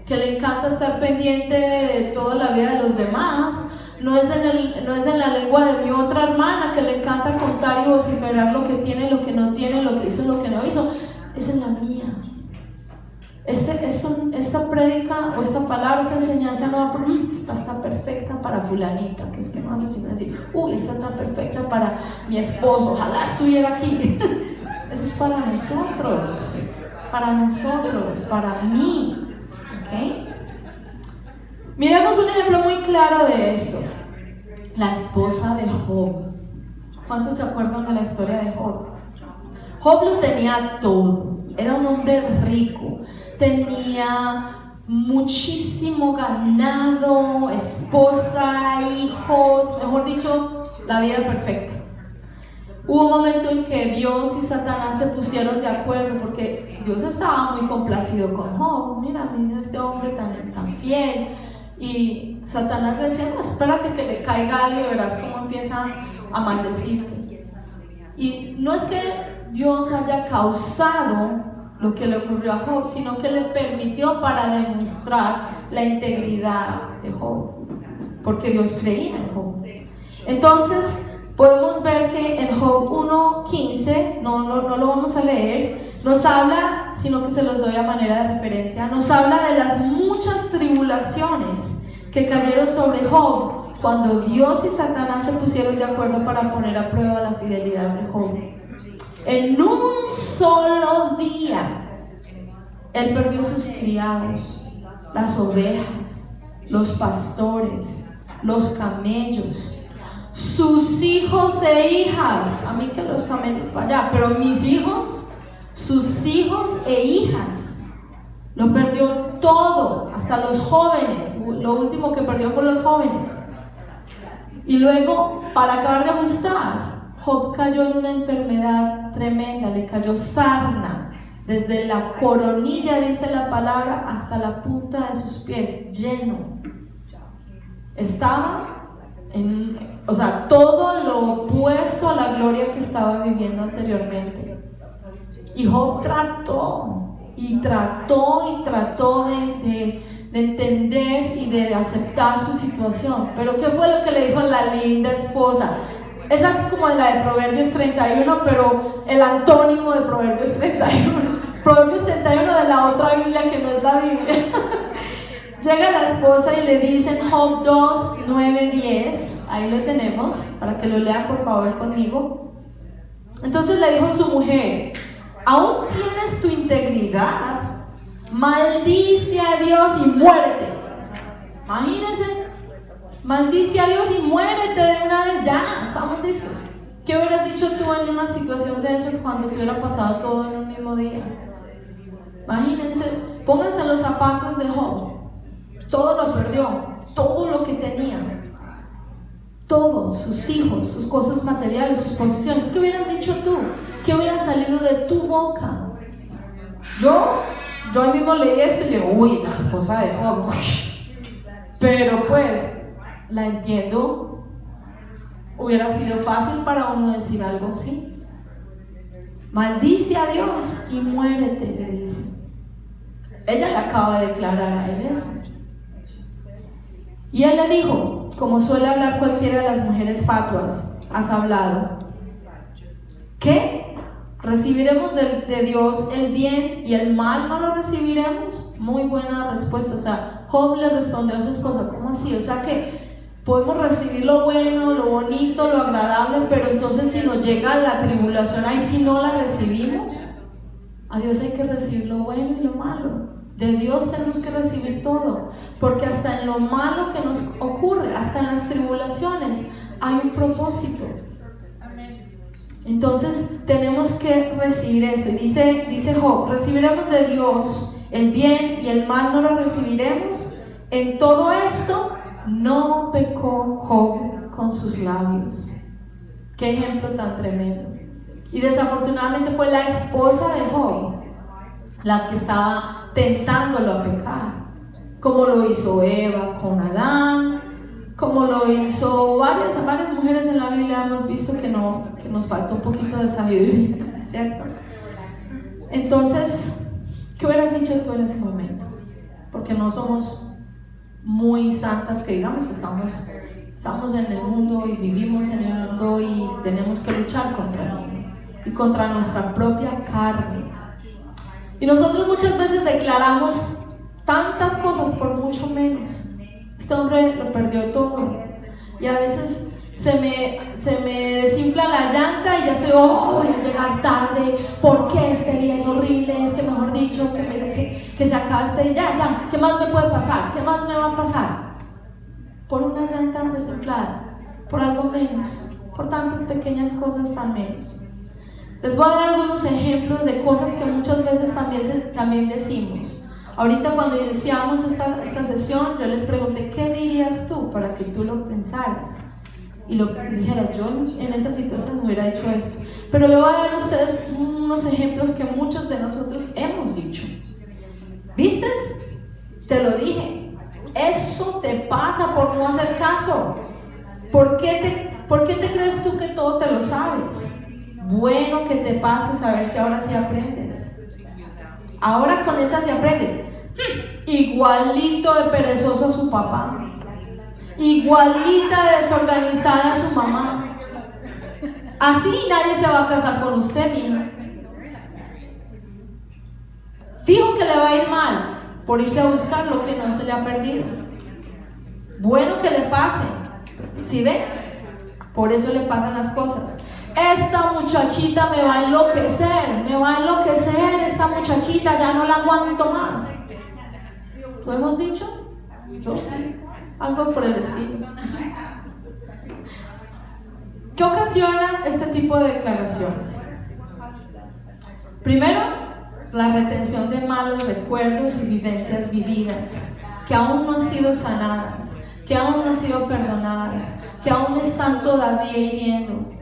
que le encanta estar pendiente de toda la vida de los demás. No es en la lengua de mi otra hermana, que le encanta contar y vociferar lo que tiene, lo que no tiene, lo que hizo, lo que no hizo. Es en la mía. Esta prédica o esta palabra, esta enseñanza no va por esta está perfecta para fulanita, que es que no hace sino decir: uy, esta está perfecta para mi esposo, ojalá estuviera aquí. Eso es para nosotros, para mí. ¿Okay? Miremos un ejemplo muy claro de esto. La esposa de Job. ¿Cuántos se acuerdan de la historia de Job? Job lo tenía todo. Era un hombre rico. Tenía muchísimo ganado, esposa, hijos, mejor dicho, la vida perfecta. Hubo un momento en que Dios y Satanás se pusieron de acuerdo porque Dios estaba muy complacido con Job. Mira, mira este hombre tan fiel. Y Satanás le decía, no, espérate que le caiga algo y verás cómo empieza a maldecirte. Y no es que Dios haya causado lo que le ocurrió a Job, sino que le permitió para demostrar la integridad de Job, porque Dios creía en Job. Entonces podemos ver que en Job 1:15, no lo vamos a leer, nos habla, sino que se los doy a manera de referencia, nos habla de las muchas tribulaciones que cayeron sobre Job cuando Dios y Satanás se pusieron de acuerdo para poner a prueba la fidelidad de Job. En un solo día, él perdió sus criados, las ovejas, los pastores, los camellos, sus hijos e hijas. A mí que los camellos para allá, pero mis hijos, sus hijos e hijas. Lo perdió todo, hasta los jóvenes. Lo último que perdió fue los jóvenes. Y luego, para acabar de ajustar, Job cayó en una enfermedad tremenda, le cayó sarna, desde la coronilla, dice la palabra, hasta la punta de sus pies, lleno. Estaba todo lo opuesto a la gloria que estaba viviendo anteriormente. Y Job trató de entender y de aceptar su situación. Pero ¿qué fue lo que le dijo la linda esposa? Esa es como la de Proverbios 31, pero el antónimo de Proverbios 31. Proverbios 31 de la otra Biblia que no es la Biblia. Llega la esposa y le dice en Job 2, 9, 10, ahí lo tenemos, para que lo lean por favor conmigo. Entonces le dijo su mujer: ¿aún tienes tu integridad? Maldice a Dios y muérete. Imagínense, maldice a Dios y muérete de una vez, ya, estamos listos. ¿Qué hubieras dicho tú en una situación de esas cuando te hubiera pasado todo en un mismo día? Imagínense, pónganse en los zapatos de Job. Todo lo perdió, todo lo que tenía, todo, sus hijos, sus cosas materiales, sus posesiones. ¿Qué hubieras dicho tú? ¿Qué hubiera salido de tu boca? Yo hoy mismo leí esto y digo, uy, la esposa de Job. Pero pues, la entiendo. Hubiera sido fácil para uno decir algo así. Maldice a Dios y muérete, le dice. Ella le acaba de declarar a él eso. Y él le dijo, como suele hablar cualquiera de las mujeres fatuas, has hablado. ¿Qué? ¿Recibiremos de Dios el bien y el mal no lo recibiremos? Muy buena respuesta. O sea, Job le respondió a su esposa, ¿cómo así? O sea que podemos recibir lo bueno, lo bonito, lo agradable, pero entonces si nos llega la tribulación, ahí sí no la recibimos. A Dios hay que recibir lo bueno y lo malo. De Dios tenemos que recibir todo, porque hasta en lo malo que nos ocurre, hasta en las tribulaciones, hay un propósito. Entonces tenemos que recibir esto. Y dice Job, recibiremos de Dios el bien y el mal no lo recibiremos. En todo esto no pecó Job con sus labios. Qué ejemplo tan tremendo. Y desafortunadamente fue la esposa de Job la que estaba tentándolo a pecar, como lo hizo Eva con Adán, como lo hizo varias mujeres en la Biblia. Hemos visto que nos falta un poquito de sabiduría, ¿cierto? Entonces, ¿qué hubieras dicho tú en ese momento? Porque no somos muy santas que digamos, estamos en el mundo y vivimos en el mundo y tenemos que luchar contra él y contra nuestra propia carne. Y nosotros muchas veces declaramos tantas cosas por mucho menos. Este hombre lo perdió todo. Y a veces se me desinfla la llanta y ya estoy, voy a llegar tarde. ¿Por qué este día es horrible? Es que mejor dicho, que se acabe este día. Ya, ¿qué más me puede pasar? ¿Qué más me va a pasar? por una llanta desinflada, por algo menos, por tantas pequeñas cosas tan menos. Les voy a dar algunos ejemplos de cosas que muchas veces también decimos. Ahorita cuando iniciamos esta sesión, yo les pregunté, ¿qué dirías tú para que tú lo pensaras? Y dijeras, yo en esa situación me hubiera dicho esto. Pero le voy a dar a ustedes unos ejemplos que muchos de nosotros hemos dicho. ¿Vistes? Te lo dije. Eso te pasa por no hacer caso. ¿Por qué te crees tú que todo te lo sabes? Bueno que te pases a ver si ahora sí aprendes. Ahora con esa se aprende. Igualito de perezoso a su papá. Igualita de desorganizada a su mamá. Así nadie se va a casar con usted, mija. Fijo que le va a ir mal por irse a buscar lo que no se le ha perdido. Bueno que le pase. ¿Sí ve? Por eso le pasan las cosas. Esta muchachita me va a enloquecer, esta muchachita ya no la aguanto más. ¿Lo hemos dicho? Yo sí, algo por el estilo. ¿Qué ocasiona este tipo de declaraciones? Primero, la retención de malos recuerdos y vivencias vividas, que aún no han sido sanadas, que aún no han sido perdonadas, que aún están todavía hiriendo.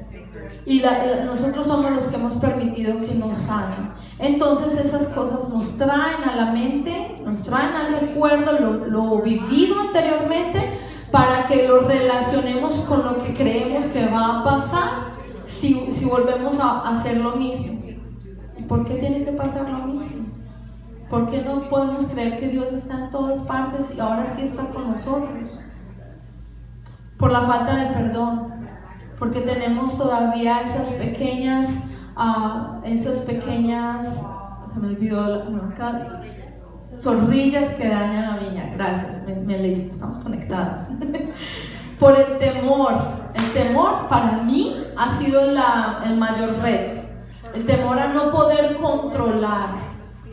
Y nosotros somos los que hemos permitido que nos sanen. Entonces esas cosas nos traen a la mente, nos traen al recuerdo lo vivido anteriormente, para que lo relacionemos con lo que creemos que va a pasar si volvemos a hacer lo mismo. ¿Y por qué tiene que pasar lo mismo? ¿Por qué no podemos creer que Dios está en todas partes y ahora sí está con nosotros? Por la falta de perdón. Porque tenemos todavía esas pequeñas, se me olvidó zorrillas que dañan la viña. Gracias, me leíste, estamos conectadas. Por el temor para mí ha sido el mayor reto. El temor a no poder controlar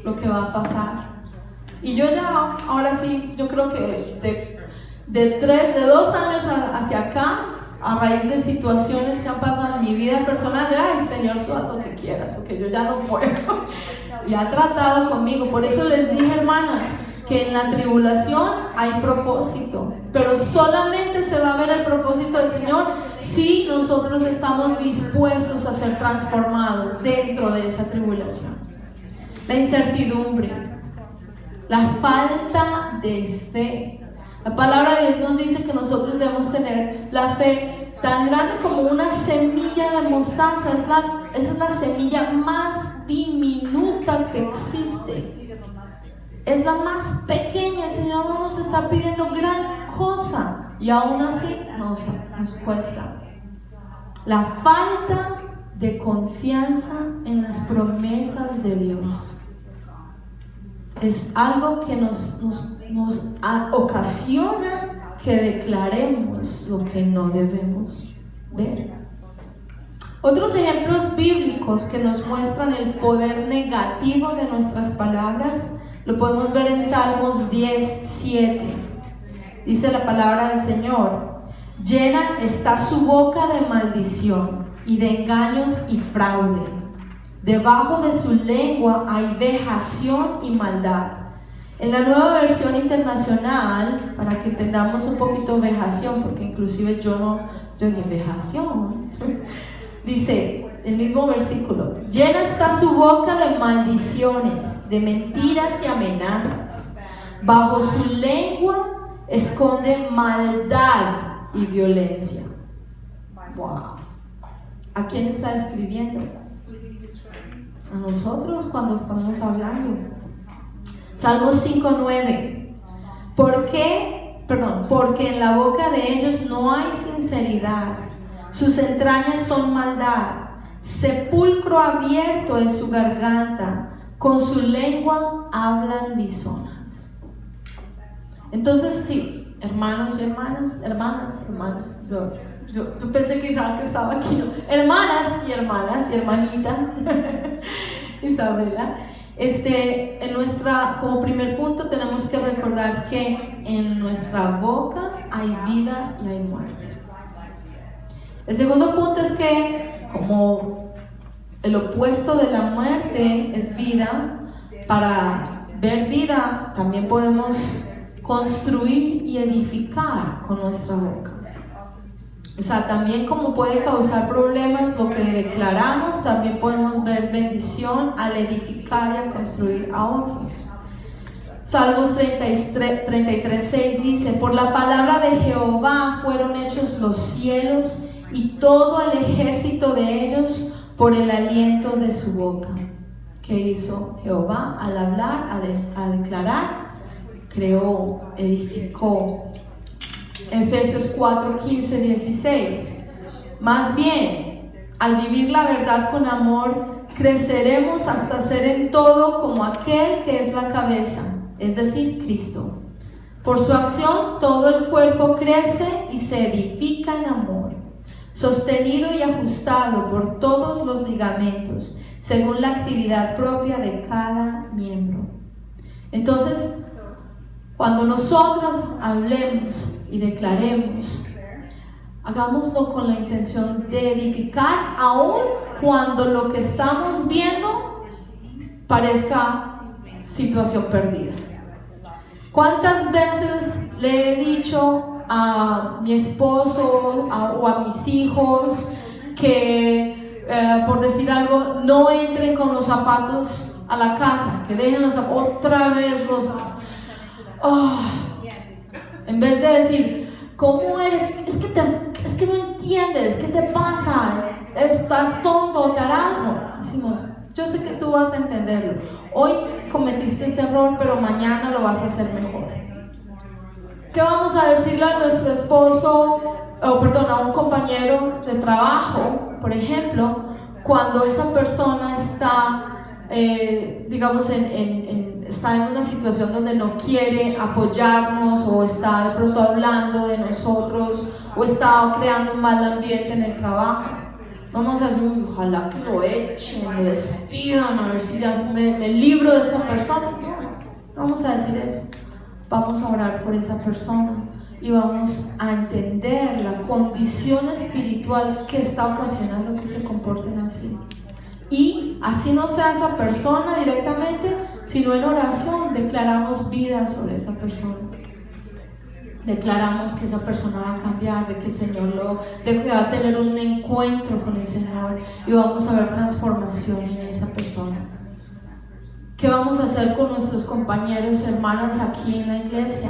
lo que va a pasar. Y yo ya, ahora sí, yo creo que de 2 años hacia acá, a raíz de situaciones que han pasado en mi vida personal, ay Señor, tú haz lo que quieras, porque yo ya no puedo. Y ha tratado conmigo. Por eso les dije, hermanas, que en la tribulación hay propósito, pero solamente se va a ver el propósito del Señor si nosotros estamos dispuestos a ser transformados dentro de esa tribulación. La incertidumbre, la falta de fe. La palabra de Dios nos dice que nosotros debemos tener la fe tan grande como una semilla de mostaza. Esa es la semilla más diminuta que existe. Es la más pequeña. El Señor no nos está pidiendo gran cosa y aún así nos cuesta. La falta de confianza en las promesas de Dios es algo que nos ocasiona que declaremos lo que no debemos ver. Otros ejemplos bíblicos que nos muestran el poder negativo de nuestras palabras lo podemos ver en Salmos 10:7. Dice la palabra del Señor: llena está su boca de maldición y de engaños y fraude. Debajo de su lengua hay vejación y maldad. En la Nueva Versión Internacional, para que entendamos un poquito vejación, porque inclusive yo dije vejación, dice el mismo versículo: llena está su boca de maldiciones, de mentiras y amenazas. Bajo su lengua esconde maldad y violencia. Wow. ¿A quién está escribiendo? A nosotros cuando estamos hablando. Salmos 5:9. Porque en la boca de ellos no hay sinceridad, sus entrañas son maldad, sepulcro abierto es su garganta, con su lengua hablan lizonas. Entonces sí, hermanos y hermanas, yo pensé que estaba aquí, ¿no? hermanas y hermanita Isabela, como primer punto tenemos que recordar que en nuestra boca hay vida y hay muerte. El segundo punto es que, como el opuesto de la muerte es vida, para ver vida también podemos construir y edificar con nuestra boca. O sea, también como puede causar problemas lo que declaramos, también podemos ver bendición al edificar y a construir a otros. Salmos 33:6 dice: por la palabra de Jehová fueron hechos los cielos y todo el ejército de ellos por el aliento de su boca. ¿Qué hizo Jehová al hablar, a declarar? Creó, edificó. Efesios 4:15-16. Más bien, al vivir la verdad con amor, creceremos hasta ser en todo como aquel que es la cabeza, es decir, Cristo. Por su acción, todo el cuerpo crece y se edifica en amor, sostenido y ajustado por todos los ligamentos, según la actividad propia de cada miembro. Entonces, cuando nosotros hablemos y declaremos, hagámoslo con la intención de edificar, aun cuando lo que estamos viendo parezca situación perdida. ¿Cuántas veces le he dicho a mi esposo o a mis hijos que, por decir algo, no entren con los zapatos a la casa, que dejen los zapatos, otra vez los... en vez de decir, ¿cómo eres? Es que no entiendes, ¿qué te pasa? ¿Estás tonto? ¿Te harás? No, decimos, yo sé que tú vas a entenderlo. Hoy cometiste este error, pero mañana lo vas a hacer mejor. ¿Qué vamos a decirle a nuestro esposo, a un compañero de trabajo, por ejemplo, cuando esa persona está, está en una situación donde no quiere apoyarnos, o está de pronto hablando de nosotros, o está creando un mal ambiente en el trabajo? No vamos a decir, ojalá que lo echen, me despidan, a ver si ya me libro de esta persona. No vamos a decir eso. Vamos a orar por esa persona y vamos a entender la condición espiritual que está ocasionando que se comporten así. Y así no sea esa persona directamente, sino en oración declaramos vida sobre esa persona. Declaramos que esa persona va a cambiar, de que el Señor de que va a tener un encuentro con el Señor y vamos a ver transformación en esa persona. ¿Qué vamos a hacer con nuestros compañeros, hermanas aquí en la iglesia?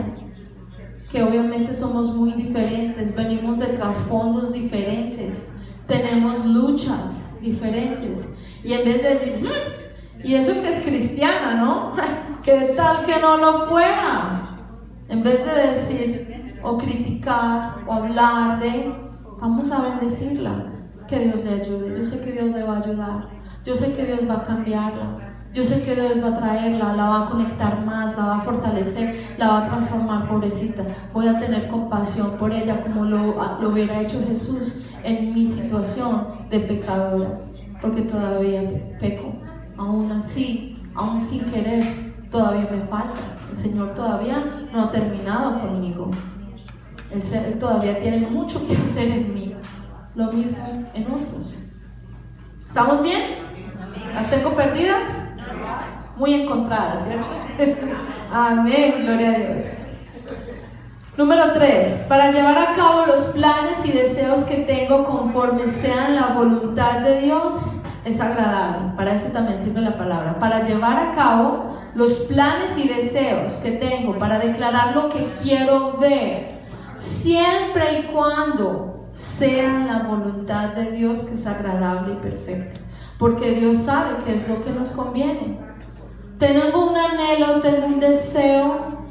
Que obviamente somos muy diferentes, venimos de trasfondos diferentes, tenemos luchas diferentes. Y en vez de decir, y eso que es cristiana, ¿no? ¿Qué tal que no lo fuera? En vez de decir o criticar o hablar vamos a bendecirla, que Dios le ayude. Yo sé que Dios le va a ayudar, yo sé que Dios va a cambiarla, yo sé que Dios va a traerla, la va a conectar más, la va a fortalecer, la va a transformar, pobrecita. Voy a tener compasión por ella como lo hubiera hecho Jesús en mi situación de pecadora, porque todavía peco, aún así, aún sin querer, todavía me falta. El Señor todavía no ha terminado conmigo. Él todavía tiene mucho que hacer en mí. Lo mismo en otros. ¿Estamos bien? ¿Las tengo perdidas? Muy encontradas, ¿cierto? Amén, gloria a Dios. Número 3. Para llevar a cabo los planes y deseos que tengo conforme sean la voluntad de Dios, es agradable. Para eso también sirve la palabra. Para llevar a cabo los planes y deseos que tengo, para declarar lo que quiero ver, siempre y cuando sea la voluntad de Dios, que es agradable y perfecta, porque Dios sabe qué es lo que nos conviene. Tengo un anhelo, tengo un deseo.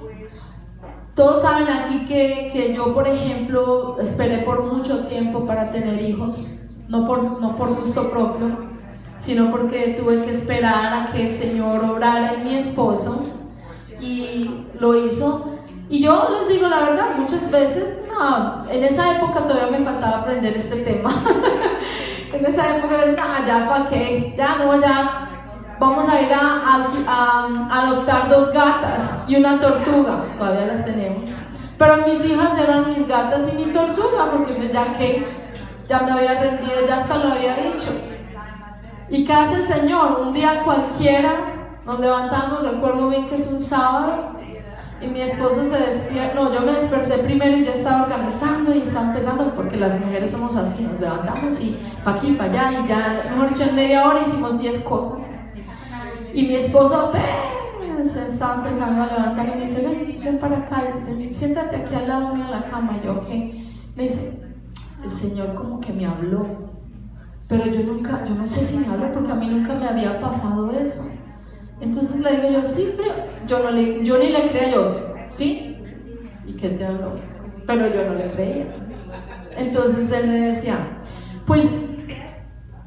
Todos saben aquí que yo, por ejemplo, esperé por mucho tiempo para tener hijos, no por gusto propio, sino porque tuve que esperar a que el Señor obrara en mi esposo, y lo hizo. Y yo les digo la verdad, muchas veces, en esa época todavía me faltaba aprender este tema. En esa época, ya para qué, ya vamos a ir a adoptar 2 gatas y una tortuga, todavía las tenemos. Pero mis hijas eran mis gatas y mi tortuga, porque pues ya me había rendido, ya hasta lo había dicho. ¿Y qué hace el Señor? Un día cualquiera nos levantamos, recuerdo bien que es un sábado, y mi esposo se despierta. No, yo me desperté primero y ya estaba organizando y estaba empezando, porque las mujeres somos así, nos levantamos y para aquí, para allá, y ya, mejor dicho, en media hora hicimos 10 cosas. Y mi esposo apenas se estaba empezando a levantar y me dice: ven para acá, siéntate aquí al lado mío en la cama. Y yo, ¿qué? Me dice: el Señor como que me habló, pero yo no sé si me habló, porque a mí nunca me había pasado eso. Entonces le digo yo: sí, pero yo ni le creía. Yo: sí, ¿y qué te habló? Pero yo no le creía. Entonces él me decía, pues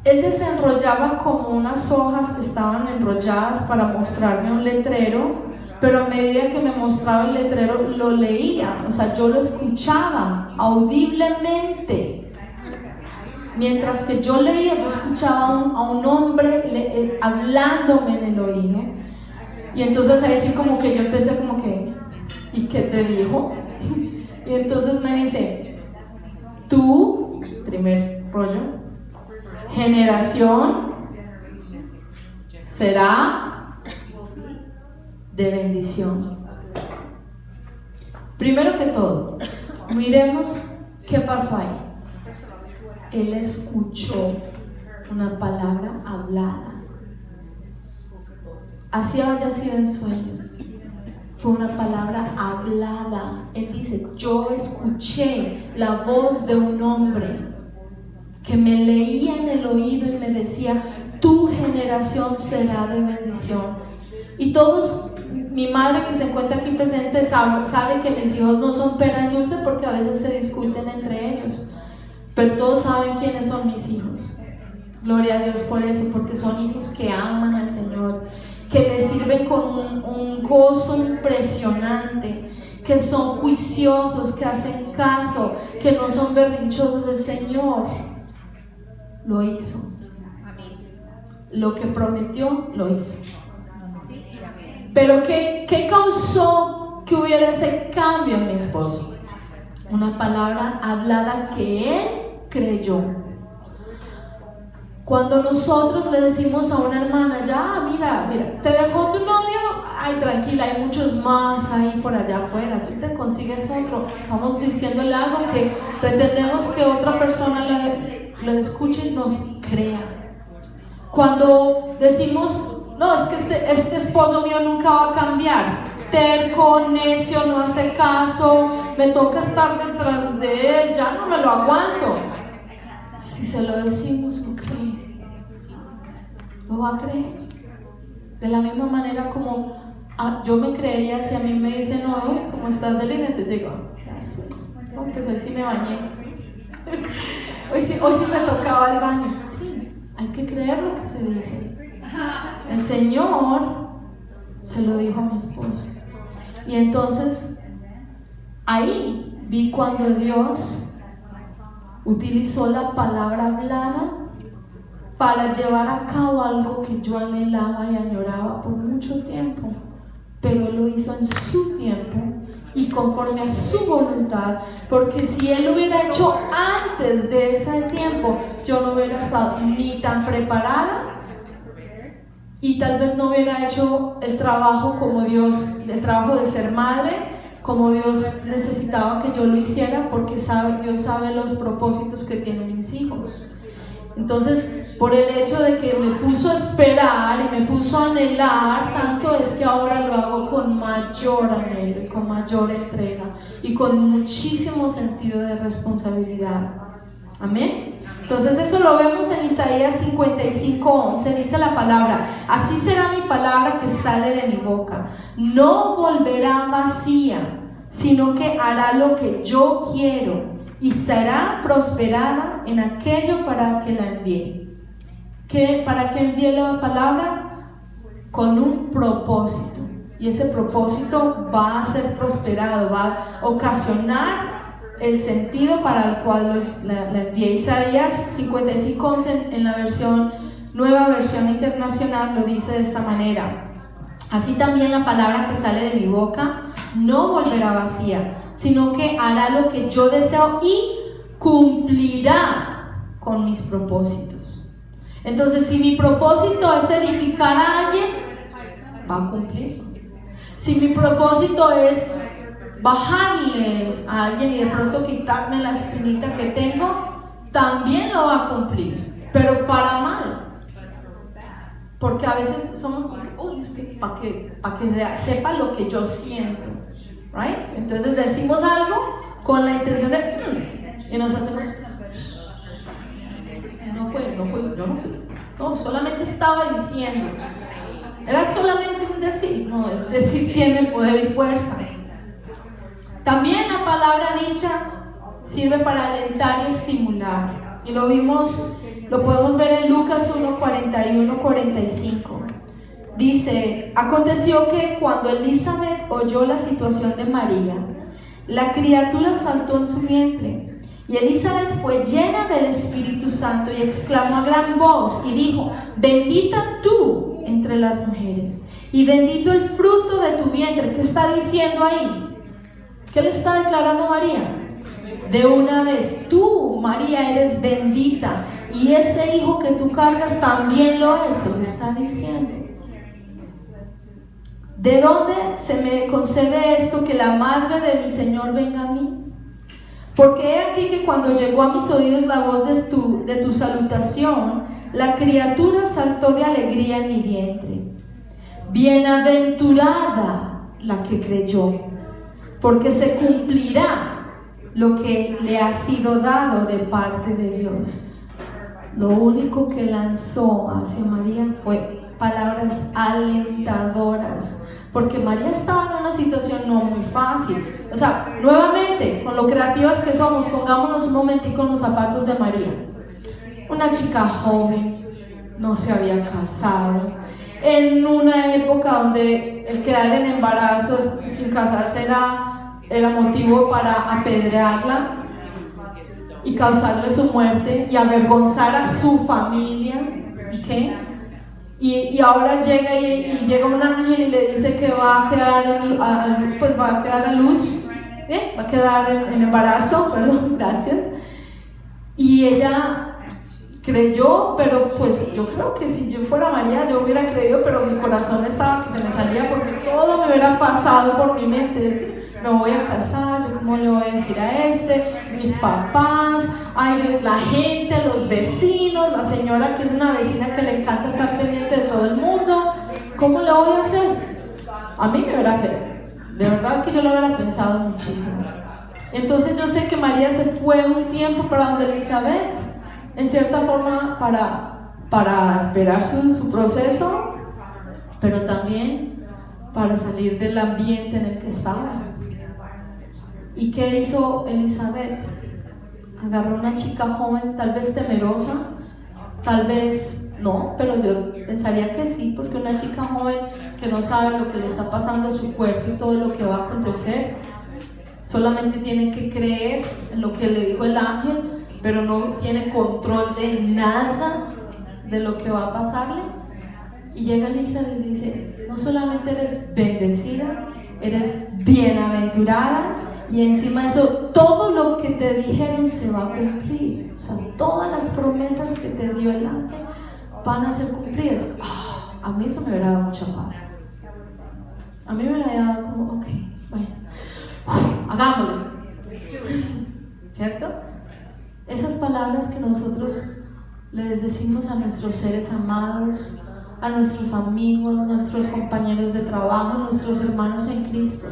él desenrollaba como unas hojas que estaban enrolladas para mostrarme un letrero, pero a medida que me mostraba el letrero lo leía, o sea, yo lo escuchaba audiblemente. Mientras que yo leía, yo escuchaba a un hombre hablándome en el oído. Y entonces ahí sí como que yo empecé como que: ¿y qué te dijo? Y entonces me dice: tú, primer rollo, generación será de bendición. Primero que todo, miremos qué pasó ahí. Él escuchó una palabra hablada. Así haya sido en sueño, fue una palabra hablada. Él dice: yo escuché la voz de un hombre que me leía en el oído y me decía: tu generación será de bendición. Y todos, mi madre que se encuentra aquí presente sabe que mis hijos no son pera en dulce, porque a veces se discuten entre ellos, pero todos saben quiénes son mis hijos. Gloria a Dios por eso, porque son hijos que aman al Señor, que le sirven con un gozo impresionante, que son juiciosos, que hacen caso, que no son berrinchosos. El Señor lo hizo. Lo que prometió, lo hizo. Pero ¿qué causó que hubiera ese cambio en mi esposo? Una palabra hablada que él creyó. Cuando nosotros le decimos a una hermana: ya, mira, ¿te dejó tu novio? Ay, tranquila, hay muchos más ahí por allá afuera, tú te consigues otro. Estamos diciéndole algo que pretendemos que otra persona le escuche y nos crea. Cuando decimos: no, es que este esposo mío nunca va a cambiar, terco, necio, no hace caso, me toca estar detrás de él, ya no me lo aguanto. Si se lo decimos, lo cree, lo va a creer. De la misma manera como yo me creería si a mí me dicen: no, ¿cómo estás de línea? Entonces digo: gracias, no, pues hoy sí me bañé, hoy sí me tocaba el baño. Sí, hay que creer lo que se dice. El Señor se lo dijo a mi esposo. Y entonces ahí vi cuando Dios utilizó la palabra hablada para llevar a cabo algo que yo anhelaba y añoraba por mucho tiempo, pero Él lo hizo en su tiempo y conforme a su voluntad, porque si Él lo hubiera hecho antes de ese tiempo, yo no hubiera estado ni tan preparada y tal vez no hubiera hecho el trabajo como Dios, el trabajo de ser madre, como Dios necesitaba que yo lo hiciera, porque Dios sabe los propósitos que tienen mis hijos. Entonces, por el hecho de que me puso a esperar y me puso a anhelar tanto, es que ahora lo hago con mayor anhelo y con mayor entrega y con muchísimo sentido de responsabilidad. Amén. Entonces eso lo vemos en Isaías 55:11. Dice la palabra: así será mi palabra que sale de mi boca, no volverá vacía, sino que hará lo que yo quiero y será prosperada en aquello para que la envíe. ¿Para qué envíe la palabra? Con un propósito, y ese propósito va a ser prosperado, va a ocasionar el sentido para el cual la envié. Isaías 55:11 en la nueva versión internacional lo dice de esta manera: así también la palabra que sale de mi boca no volverá vacía, sino que hará lo que yo deseo y cumplirá con mis propósitos. Entonces, si mi propósito es edificar a alguien, va a cumplirlo. Si mi propósito es bajarle a alguien y de pronto quitarme la espinita que tengo, también lo va a cumplir, pero para mal. Porque a veces somos como que, uy, es que para que sepa lo que yo siento, right? Entonces decimos algo con la intención de y nos hacemos, yo no fui, no, solamente estaba diciendo, era solamente un decir, no, el decir tiene poder y fuerza. También la palabra dicha sirve para alentar y estimular, y lo podemos ver en Lucas 1:41-45. Dice: aconteció que cuando Elizabeth oyó la situación de María, la criatura saltó en su vientre, y Elizabeth fue llena del Espíritu Santo y exclamó a gran voz y dijo: bendita tú entre las mujeres y bendito el fruto de tu vientre. ¿Qué está diciendo ahí? ¿Qué le está declarando María? De una vez, tú, María, eres bendita, y ese hijo que tú cargas también lo es. Se le está diciendo: ¿de dónde se me concede esto, que la madre de mi Señor venga a mí? Porque he aquí que cuando llegó a mis oídos la voz de tu salutación, la criatura saltó de alegría en mi vientre. Bienaventurada la que creyó, porque se cumplirá lo que le ha sido dado de parte de Dios. Lo único que lanzó hacia María fue palabras alentadoras, porque María estaba en una situación no muy fácil. O sea, nuevamente, con lo creativas que somos, pongámonos un momentico en los zapatos de María. Una chica joven, no se había casado, en una época donde el quedar en embarazo sin casarse era motivo para apedrearla y causarle su muerte y avergonzar a su familia, ¿okay? Y ahora llega un ángel y le dice que va a quedar a luz, va a quedar en embarazo, perdón, gracias. Y ella creyó, pero pues yo creo que si yo fuera María yo hubiera creído, pero mi corazón estaba que se me salía, porque todo me hubiera pasado por mi mente. Me voy a casar, yo cómo le voy a decir a mis papás, la gente, los vecinos, la señora que es una vecina que le encanta estar pendiente de todo el mundo, ¿cómo le voy a hacer? A mí me hubiera quedado, de verdad que yo lo hubiera pensado muchísimo. Entonces yo sé que María se fue un tiempo para donde Elizabeth, en cierta forma para esperar su proceso, pero también para salir del ambiente en el que estaba. ¿Y qué hizo Elizabeth? Agarró una chica joven, tal vez temerosa, tal vez no, pero yo pensaría que sí, porque una chica joven que no sabe lo que le está pasando a su cuerpo y todo lo que va a acontecer, solamente tiene que creer en lo que le dijo el ángel, pero no tiene control de nada de lo que va a pasarle. Y llega Elizabeth y dice: no solamente eres bendecida, eres bienaventurada, y encima de eso todo lo que te dijeron se va a cumplir. O sea, todas las promesas que te dio el ángel van a ser cumplidas. A mí eso me hubiera dado mucha paz. A mí me hubiera dado como, ok, bueno, hagámoslo, ¿cierto? Esas palabras que nosotros les decimos a nuestros seres amados, a nuestros amigos, nuestros compañeros de trabajo, nuestros hermanos en Cristo,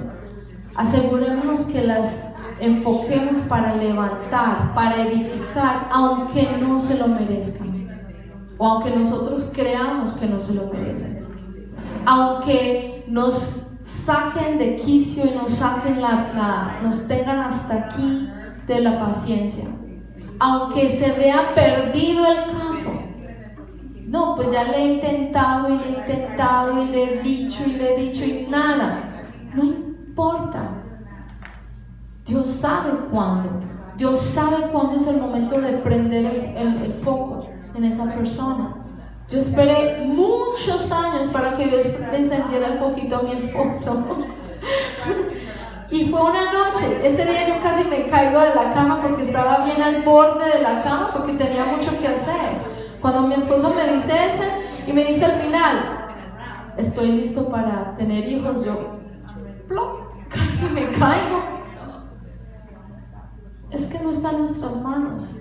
asegurémonos que las enfoquemos para levantar, para edificar, aunque no se lo merezcan, o aunque nosotros creamos que no se lo merecen, aunque nos saquen de quicio y nos tengan hasta aquí de la paciencia, aunque se vea perdido el caso. No, pues ya le he intentado y le he dicho y nada. No importa. Dios sabe cuándo. Dios sabe cuándo es el momento de prender el foco en esa persona. Yo esperé muchos años para que Dios me encendiera el foquito a mi esposo. Y fue una noche, ese día yo casi me caigo de la cama porque estaba bien al borde de la cama porque tenía mucho que hacer. Cuando mi esposo me dice eso y me dice al final, estoy listo para tener hijos, yo casi me caigo. Es que no está en nuestras manos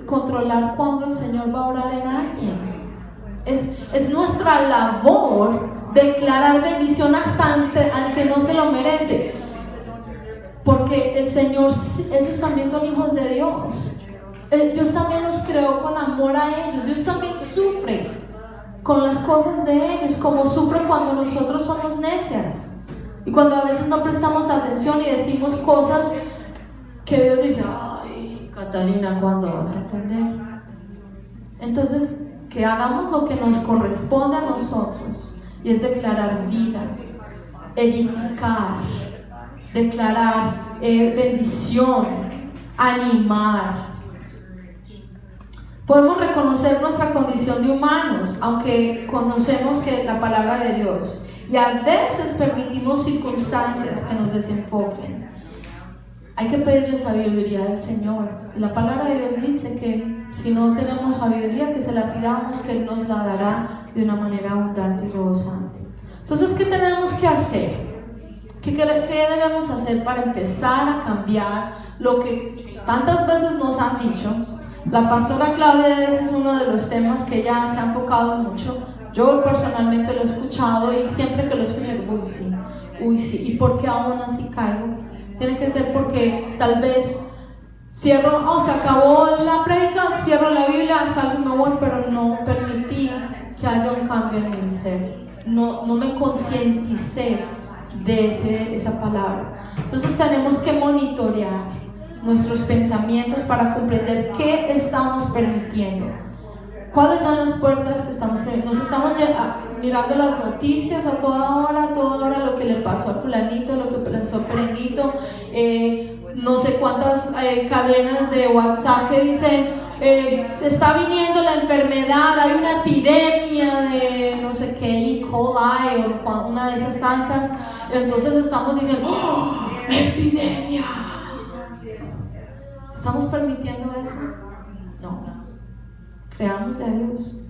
controlar cuando el Señor va a orar en alguien. Es nuestra labor declarar bendición hasta al que no se lo merece, porque el Señor, esos también son hijos de Dios. Dios también los creó con amor a ellos. Dios también sufre con las cosas de ellos, como sufre cuando nosotros somos necias y cuando a veces no prestamos atención y decimos cosas que Dios dice, ay, Catalina, ¿cuándo vas a entender? Entonces, que hagamos lo que nos corresponde a nosotros, y es declarar vida, edificar, declarar bendición, animar. Podemos reconocer nuestra condición de humanos, aunque conocemos que la palabra de Dios, y a veces permitimos circunstancias que nos desenfoquen. Hay que pedirle sabiduría al Señor. La palabra de Dios dice que si no tenemos sabiduría, que se la pidamos, que Él nos la dará de una manera abundante y rebosante. Entonces, ¿qué tenemos que hacer? ¿Qué debemos hacer para empezar a cambiar lo que tantas veces nos han dicho? La pastora Claudia, ese es uno de los temas que ella se ha enfocado mucho. Yo personalmente lo he escuchado y siempre que lo escucho, uy sí, ¿y por qué aún así caigo? Tiene que ser porque tal vez cierro, se acabó la prédica, cierro la Biblia, salgo y me voy, pero no permití que haya un cambio en mi ser. No me concienticé de esa palabra. Entonces tenemos que monitorear nuestros pensamientos para comprender qué estamos permitiendo. ¿Cuáles son las puertas que estamos permitiendo? Nos estamos mirando las noticias a toda hora lo que le pasó a fulanito, lo que pasó a perenguito, no sé cuántas cadenas de WhatsApp que dicen está viniendo la enfermedad, hay una epidemia de no sé qué, E. coli o una de esas tantas. Entonces estamos diciendo, ¡oh, epidemia! ¿Estamos permitiendo eso? No. Creamos de Dios.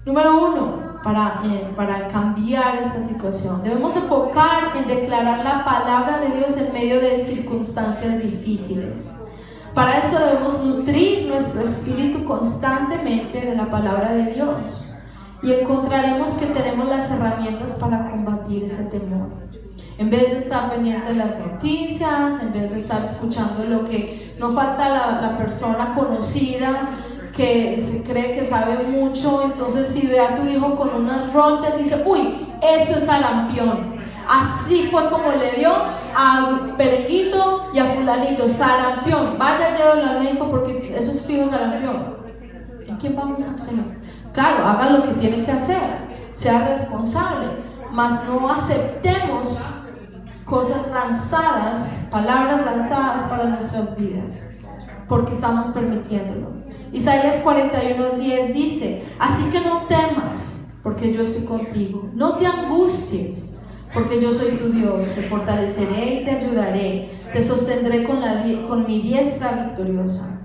Número 1, para cambiar esta situación, debemos enfocar en declarar la palabra de Dios en medio de circunstancias difíciles. Para esto debemos nutrir nuestro espíritu constantemente de la palabra de Dios, y encontraremos que tenemos las herramientas para combatir ese temor. En vez de estar pendiente de las noticias, en vez de estar escuchando lo que no falta la persona conocida que se cree que sabe mucho, entonces si ve a tu hijo con unas ronchas dice, uy, eso es sarampión. Así fue como le dio a Perenguito y a fulanito, sarampión. Vaya, llévalo al médico porque eso es fijo sarampión. ¿En quién vamos a creer? Claro, haga lo que tiene que hacer, sea responsable, mas no aceptemos cosas lanzadas, palabras lanzadas para nuestras vidas, porque estamos permitiéndolo. Isaías 41:10 dice, así que no temas, porque yo estoy contigo, no te angusties, porque yo soy tu Dios, te fortaleceré y te ayudaré, te sostendré con mi diestra victoriosa.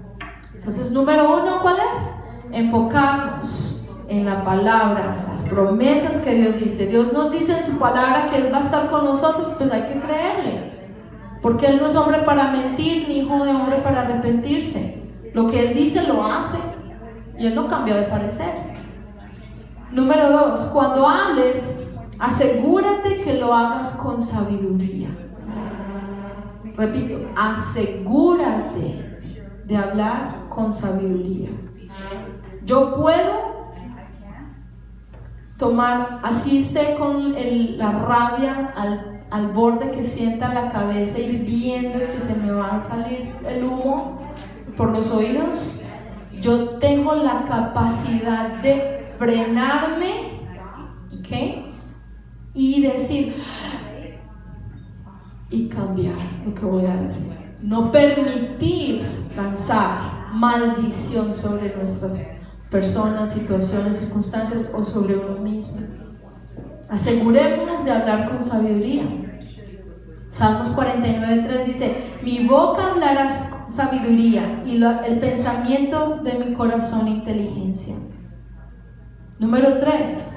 Entonces, número 1, ¿cuál es? Enfocarnos en la palabra, las promesas que Dios dice. Dios nos dice en su palabra que Él va a estar con nosotros, pues hay que creerle, porque Él no es hombre para mentir, ni hijo de hombre para arrepentirse. Lo que Él dice lo hace, y Él no cambió de parecer. Número 2, cuando hables, asegúrate que lo hagas con sabiduría. Repito, asegúrate de hablar con sabiduría. Yo puedo tomar, así esté con la rabia al borde que sienta la cabeza hirviendo y que se me va a salir el humo por los oídos, yo tengo la capacidad de frenarme, ¿okay? Y decir y cambiar lo que voy a decir. No permitir lanzar maldición sobre nuestras personas, situaciones, circunstancias o sobre uno mismo. Asegurémonos de hablar con sabiduría. Salmos 49:3 dice: mi boca hablará sabiduría y el pensamiento de mi corazón inteligencia. Número 3,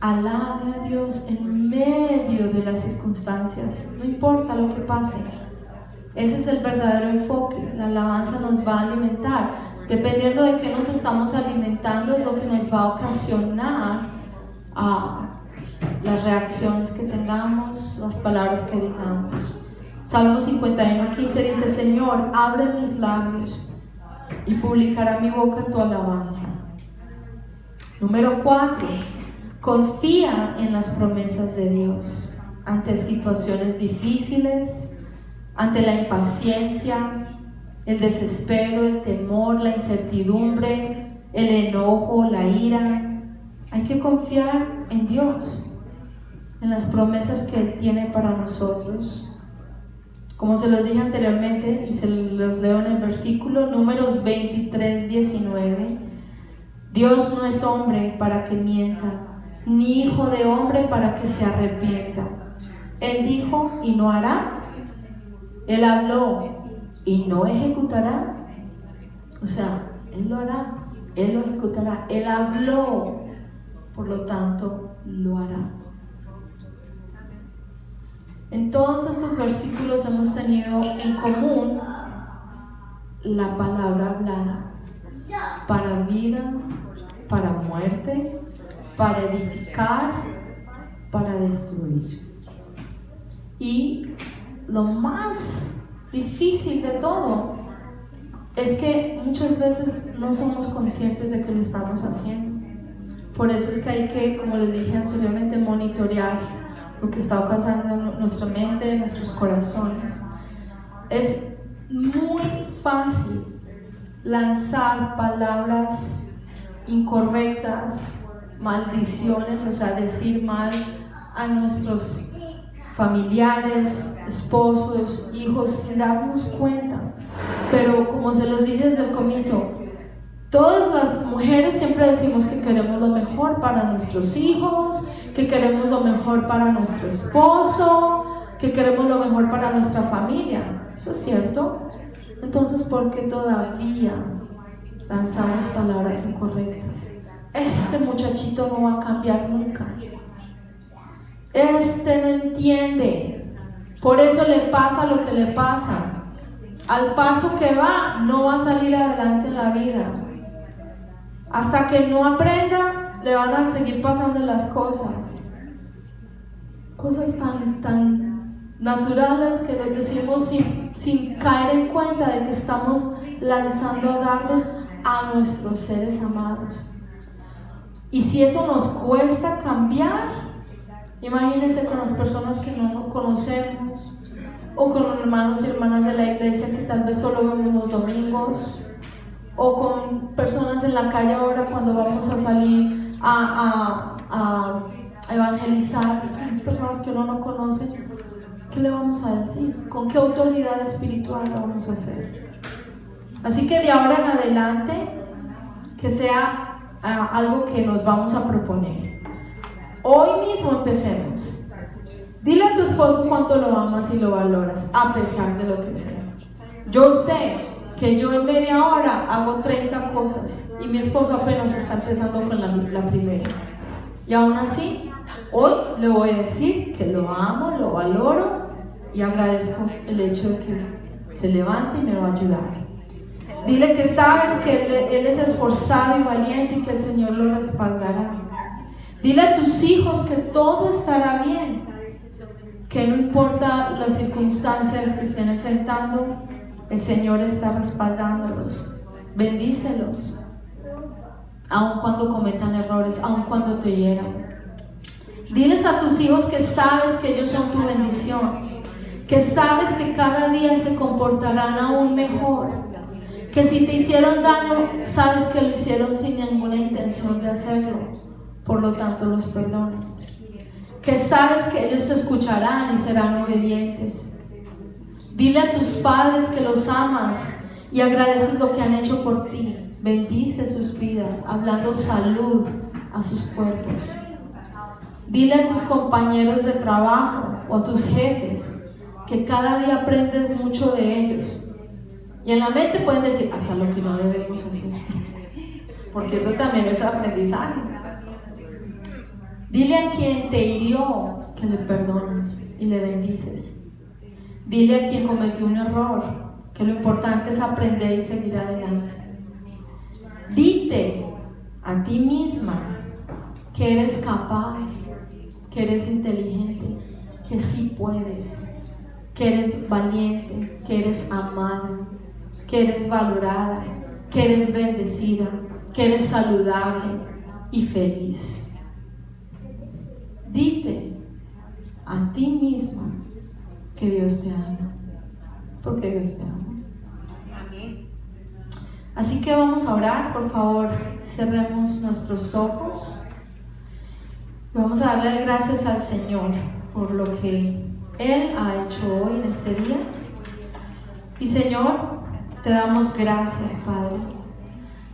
alabe a Dios en medio de las circunstancias, no importa lo que pase. Ese es el verdadero enfoque. La alabanza nos va a alimentar. Dependiendo de qué nos estamos alimentando, es lo que nos va a ocasionar las reacciones que tengamos, las palabras que digamos. Salmo 51:15 dice: Señor, abre mis labios y publicará mi boca tu alabanza. Número 4, confía en las promesas de Dios ante situaciones difíciles, ante la impaciencia, el desespero, el temor, la incertidumbre, el enojo, la ira. Hay que confiar en Dios, en las promesas que Él tiene para nosotros. Como se los dije anteriormente, y se los leo en el versículo Números 23:19, Dios no es hombre para que mienta, ni hijo de hombre para que se arrepienta. Él dijo y no hará. Él habló y no ejecutará. O sea, Él lo hará, Él lo ejecutará. Él habló, por lo tanto, lo hará. En todos estos versículos hemos tenido en común la palabra hablada, para vida, para muerte, para edificar, para destruir. Y lo más difícil de todo es que muchas veces no somos conscientes de que lo estamos haciendo. Por eso es que hay que, como les dije anteriormente, monitorear lo que está ocasionando en nuestra mente, en nuestros corazones. Es muy fácil lanzar palabras incorrectas, maldiciones, o sea, decir mal a nuestros familiares, esposos, hijos, sin darnos cuenta. Pero como se los dije desde el comienzo, todas las mujeres siempre decimos que queremos lo mejor para nuestros hijos, que queremos lo mejor para nuestro esposo, que queremos lo mejor para nuestra familia. ¿Eso es cierto? Entonces, ¿por qué todavía lanzamos palabras incorrectas? Este muchachito no va a cambiar nunca. Este no entiende, por eso le pasa lo que le pasa. Al paso que va, no va a salir adelante en la vida. Hasta que no aprenda, le van a seguir pasando las cosas. Cosas tan naturales que les decimos sin caer en cuenta de que estamos lanzando dardos a nuestros seres amados. Y si eso nos cuesta cambiar, imagínense con las personas que no conocemos, o con los hermanos y hermanas de la iglesia que tal vez solo vemos los domingos, o con personas en la calle ahora cuando vamos a salir a evangelizar, personas que uno no conoce. ¿Qué le vamos a decir? ¿Con qué autoridad espiritual lo vamos a hacer? Así que de ahora en adelante, que sea algo que nos vamos a proponer. Hoy mismo empecemos. Dile a tu esposo cuánto lo amas y lo valoras, a pesar de lo que sea. Yo sé que yo en media hora hago 30 cosas y mi esposo apenas está empezando con la primera. Y aún así, hoy le voy a decir que lo amo, lo valoro y agradezco el hecho de que se levante y me va a ayudar. Dile que sabes que él es esforzado y valiente y que el Señor lo respaldará. Dile a tus hijos que todo estará bien, que no importa las circunstancias que estén enfrentando, el Señor está respaldándolos. Bendícelos, aun cuando cometan errores, aun cuando te hieran. Diles a tus hijos que sabes que ellos son tu bendición, que sabes que cada día se comportarán aún mejor, que si te hicieron daño, sabes que lo hicieron sin ninguna intención de hacerlo, por lo tanto los perdones. Que sabes que ellos te escucharán y serán obedientes. Dile a tus padres que los amas y agradeces lo que han hecho por ti. Bendice sus vidas, hablando salud a sus cuerpos. Dile a tus compañeros de trabajo o a tus jefes que cada día aprendes mucho de ellos. Y en la mente pueden decir hasta lo que no debemos hacer, porque eso también es aprendizaje. Dile a quien te hirió que le perdonas y le bendices. Dile a quien cometió un error que lo importante es aprender y seguir adelante. Dite a ti misma que eres capaz, que eres inteligente, que sí puedes, que eres valiente, que eres amada, que eres valorada, que eres bendecida, que eres saludable y feliz. Dite a ti misma que Dios te ama, porque Dios te ama. Así que vamos a orar, por favor, cerremos nuestros ojos. Vamos a darle gracias al Señor por lo que Él ha hecho hoy en este día. Y Señor, te damos gracias, Padre.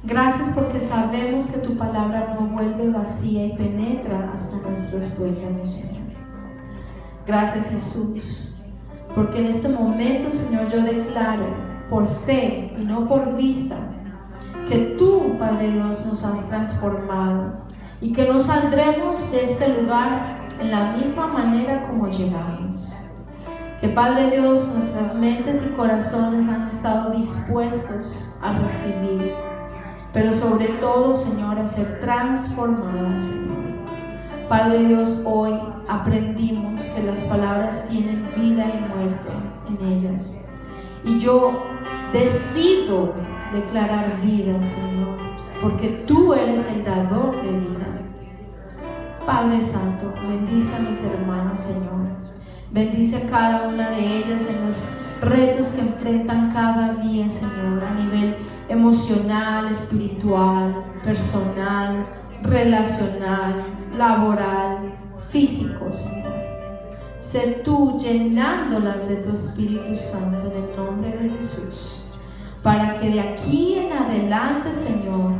Gracias porque sabemos que tu palabra no vuelve vacía y penetra hasta nuestros tuétanos, Señor. Gracias, Jesús, porque en este momento, Señor, yo declaro por fe y no por vista que tú, Padre Dios, nos has transformado y que no saldremos de este lugar en la misma manera como llegamos. Que, Padre Dios, nuestras mentes y corazones han estado dispuestos a recibir, pero sobre todo, Señor, a ser transformadas, Señor. Padre Dios, hoy aprendimos que las palabras tienen vida y muerte en ellas. Y yo decido declarar vida, Señor, porque tú eres el dador de vida. Padre Santo, bendice a mis hermanas, Señor. Bendice a cada una de ellas en los retos que enfrentan cada día, Señor, a nivel emocional, espiritual, personal, relacional, laboral, físico, Señor. Sé tú llenándolas de tu Espíritu Santo en el nombre de Jesús, para que de aquí en adelante, Señor,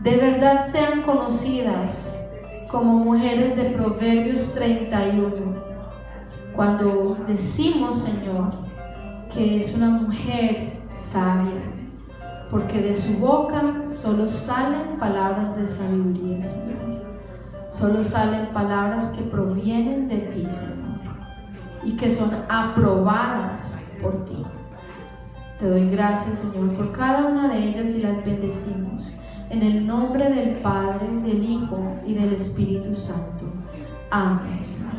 de verdad sean conocidas como mujeres de Proverbios 31. Cuando decimos, Señor, que es una mujer sabia, porque de su boca solo salen palabras de sabiduría, Señor. Solo salen palabras que provienen de ti, Señor, y que son aprobadas por ti. Te doy gracias, Señor, por cada una de ellas y las bendecimos en el nombre del Padre, del Hijo y del Espíritu Santo. Amén, Señor.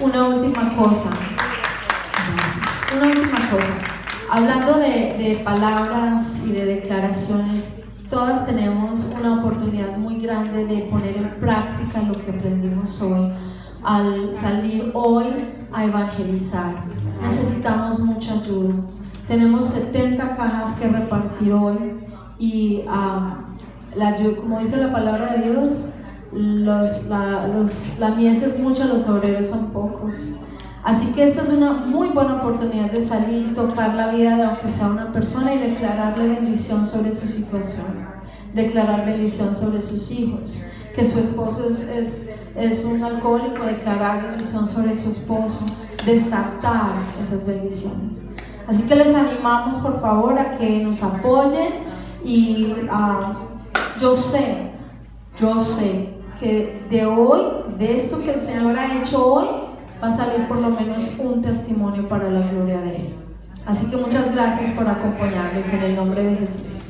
Una última cosa. Gracias. Una última cosa. Hablando de palabras y de declaraciones, todas tenemos una oportunidad muy grande de poner en práctica lo que aprendimos hoy. Al salir hoy a evangelizar, necesitamos mucha ayuda. Tenemos 70 cajas que repartir hoy y como dice la palabra de Dios, la mies es mucha, los obreros son pocos. Así que esta es una muy buena oportunidad de salir y tocar la vida de aunque sea una persona y declararle bendición sobre su situación, declarar bendición sobre sus hijos, que su esposo es un alcohólico, declarar bendición sobre su esposo, desatar esas bendiciones. Así que les animamos, por favor, a que nos apoyen y yo sé que de hoy, de esto que el Señor ha hecho hoy, va a salir por lo menos un testimonio para la gloria de Él. Así que muchas gracias por acompañarnos en el nombre de Jesús.